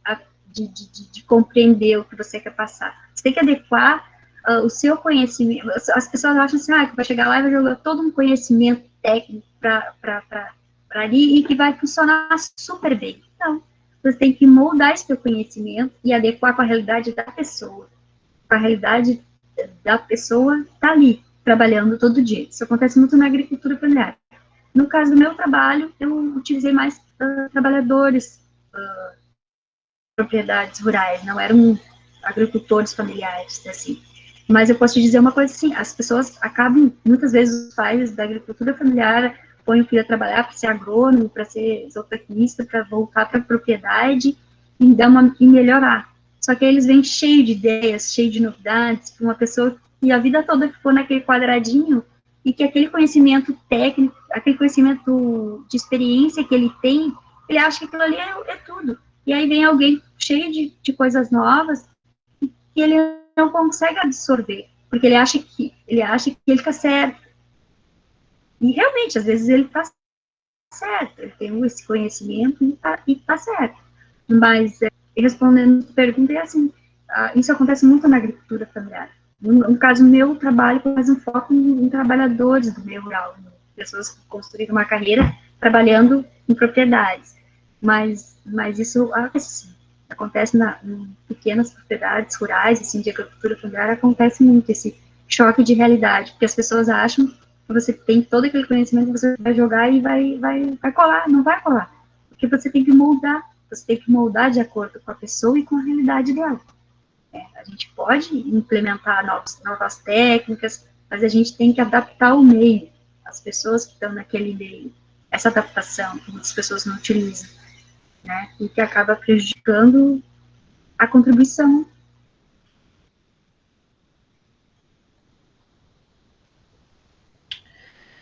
compreender o que você quer passar. Você tem que adequar o seu conhecimento. As pessoas acham assim, que vai chegar lá e vai jogar todo um conhecimento técnico para ali e que vai funcionar super bem. Não. Você tem que moldar esse seu conhecimento e adequar com a realidade da pessoa. Com a realidade da pessoa que está ali, trabalhando todo dia. Isso acontece muito na agricultura familiar. No caso do meu trabalho, eu utilizei mais trabalhadores, propriedades rurais, não eram agricultores familiares, assim. Mas eu posso te dizer uma coisa assim, as pessoas acabam, muitas vezes os pais da agricultura familiar põem o filho a trabalhar para ser agrônomo, para ser zootecnista, para voltar para a propriedade e melhorar. Só que eles vêm cheios de ideias, cheios de novidades, para uma pessoa que a vida toda ficou naquele quadradinho e que aquele conhecimento técnico, aquele conhecimento de experiência que ele tem, ele acha que aquilo ali é tudo. E aí vem alguém cheio de coisas novas que ele não consegue absorver, porque ele acha que ele está certo. E realmente, às vezes ele está certo, ele tem esse conhecimento e está certo. Mas E respondendo a pergunta, é assim, isso acontece muito na agricultura familiar. No caso meu, o trabalho faz um foco em trabalhadores do meio rural, pessoas que construíram uma carreira trabalhando em propriedades. Mas isso acontece em pequenas propriedades rurais, assim, de agricultura familiar, acontece muito esse choque de realidade, porque as pessoas acham que você tem todo aquele conhecimento que você vai jogar e vai colar, não vai colar, porque você tem que moldar de acordo com a pessoa e com a realidade dela. A gente pode implementar novas técnicas, mas a gente tem que adaptar o meio, as pessoas que estão naquele meio, essa adaptação que muitas pessoas não utilizam, né, e que acaba prejudicando a contribuição.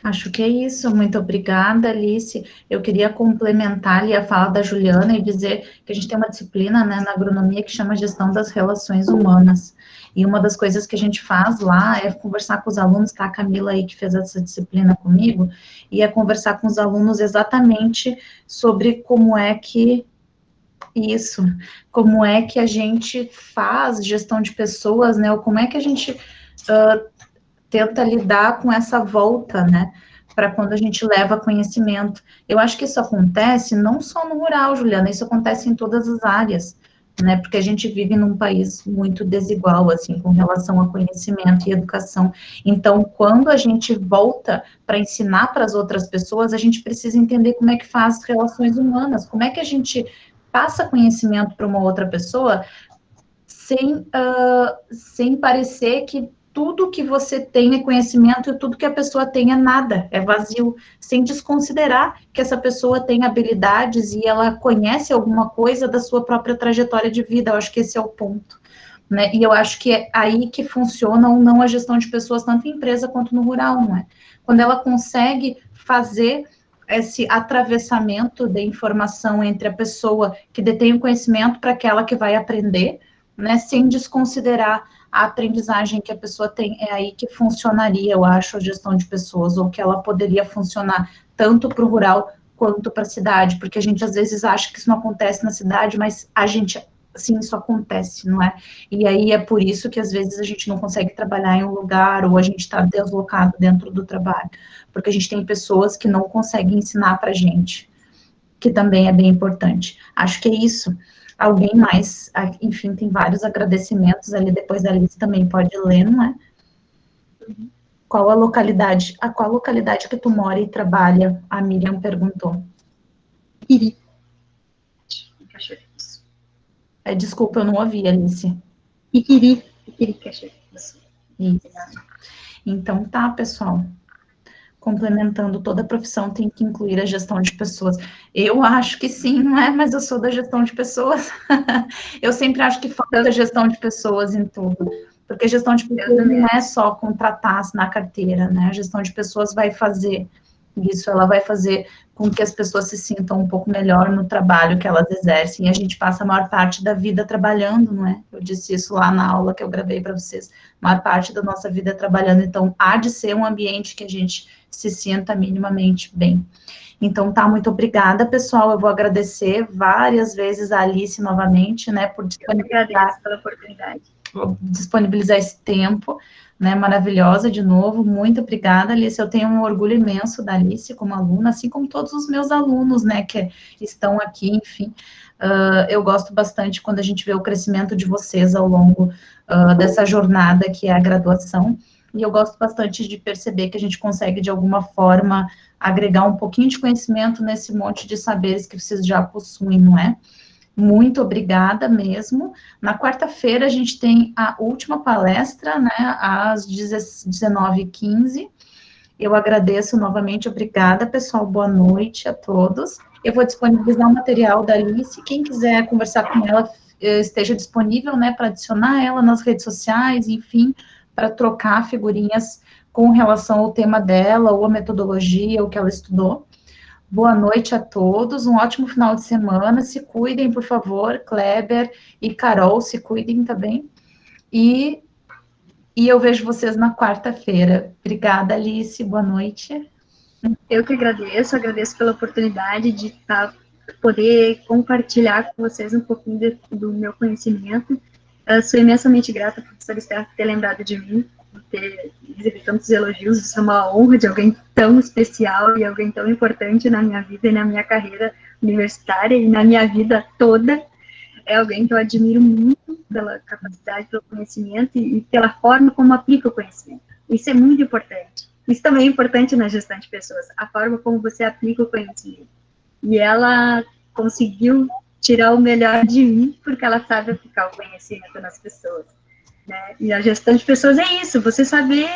Acho que é isso. Muito obrigada, Alice. Eu queria complementar ali a fala da Juliana e dizer que a gente tem uma disciplina, né, na agronomia que chama Gestão das Relações Humanas. E uma das coisas que a gente faz lá é conversar com os alunos, tá? A Camila aí que fez essa disciplina comigo, e é conversar com os alunos exatamente sobre como é que como é que a gente faz gestão de pessoas, né? Ou como é que a gente tenta lidar com essa volta, né? Para quando a gente leva conhecimento. Eu acho que isso acontece não só no rural, Juliana, isso acontece em todas as áreas, né? Porque a gente vive num país muito desigual, assim, com relação a conhecimento e educação. Então, quando a gente volta para ensinar para as outras pessoas, a gente precisa entender como é que faz relações humanas, como é que a gente passa conhecimento para uma outra pessoa sem parecer que tudo que você tem é conhecimento e tudo que a pessoa tem é nada, é vazio, sem desconsiderar que essa pessoa tem habilidades e ela conhece alguma coisa da sua própria trajetória de vida. Eu acho que esse é o ponto, né? E eu acho que é aí que funciona ou não a gestão de pessoas, tanto em empresa quanto no rural, não é? Quando ela consegue fazer esse atravessamento de informação entre a pessoa que detém o conhecimento para aquela que vai aprender, né, sem desconsiderar a aprendizagem que a pessoa tem, é aí que funcionaria, eu acho, a gestão de pessoas, ou que ela poderia funcionar tanto para o rural quanto para a cidade, porque a gente às vezes acha que isso não acontece na cidade, mas a gente, sim, isso acontece, não é? E aí é por isso que às vezes a gente não consegue trabalhar em um lugar, ou a gente está deslocado dentro do trabalho, porque a gente tem pessoas que não conseguem ensinar para a gente, que também é bem importante. Acho que é isso. Alguém mais, enfim, tem vários agradecimentos ali, depois da lista também pode ler, não é? Qual localidade que tu mora e trabalha? A Miriam perguntou. Iri. Desculpa, eu não ouvi, Alice. Iquiri, Cachoeira. Isso. Então tá, pessoal. Complementando, toda profissão tem que incluir a gestão de pessoas. Eu acho que sim, não é? Mas eu sou da gestão de pessoas. Eu sempre acho que falta gestão de pessoas em tudo. Porque gestão de pessoas não é só contratar na carteira, né? A gestão de pessoas vai fazer isso, ela vai fazer com que as pessoas se sintam um pouco melhor no trabalho que elas exercem. E a gente passa a maior parte da vida trabalhando, não é? Eu disse isso lá na aula que eu gravei para vocês. A maior parte da nossa vida é trabalhando, então há de ser um ambiente que a gente se sinta minimamente bem. Então, tá, muito obrigada, pessoal. Eu vou agradecer várias vezes a Alice novamente, né, por disponibilizar pela oportunidade. Disponibilizar esse tempo, né, maravilhosa de novo. Muito obrigada, Alice. Eu tenho um orgulho imenso da Alice como aluna, assim como todos os meus alunos, né, que estão aqui, enfim. Eu gosto bastante quando a gente vê o crescimento de vocês ao longo dessa jornada que é a graduação. E eu gosto bastante de perceber que a gente consegue, de alguma forma, agregar um pouquinho de conhecimento nesse monte de saberes que vocês já possuem, não é? Muito obrigada mesmo. Na quarta-feira a gente tem a última palestra, né, às 19h15. Eu agradeço novamente, obrigada, pessoal. Boa noite a todos. Eu vou disponibilizar o material da Alice. Quem quiser conversar com ela, esteja disponível, né, para adicionar ela nas redes sociais, enfim, para trocar figurinhas com relação ao tema dela, ou a metodologia, o que ela estudou. Boa noite a todos, um ótimo final de semana, se cuidem, por favor, Kleber e Carol, se cuidem também, e eu vejo vocês na quarta-feira. Obrigada, Alice, boa noite. Eu que agradeço pela oportunidade de estar poder compartilhar com vocês um pouquinho do meu conhecimento. Eu sou imensamente grata, professora Esther, por ter lembrado de mim, por ter recebido tantos elogios. Isso é uma honra de alguém tão especial e alguém tão importante na minha vida e na minha carreira universitária e na minha vida toda. É alguém que eu admiro muito pela capacidade, pelo conhecimento e pela forma como aplica o conhecimento. Isso é muito importante. Isso também é importante na gestão de pessoas, a forma como você aplica o conhecimento. E ela conseguiu tirar o melhor de mim, porque ela sabe aplicar o conhecimento nas pessoas. Né? E a gestão de pessoas é isso, você saber,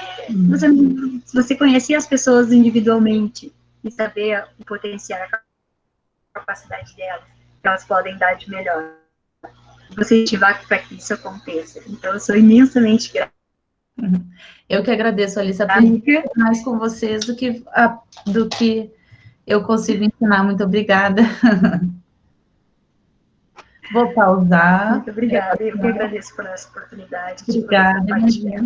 você conhecer as pessoas individualmente e saber o potencial, a capacidade delas, que elas podem dar de melhor. Você ativar para que isso aconteça. Então, eu sou imensamente grata. Eu que agradeço, Alice, aprendi mais com vocês do que eu consigo ensinar. Muito obrigada. Vou pausar. Muito obrigada. Eu que agradeço por essa oportunidade de Obrigada, compartilhar.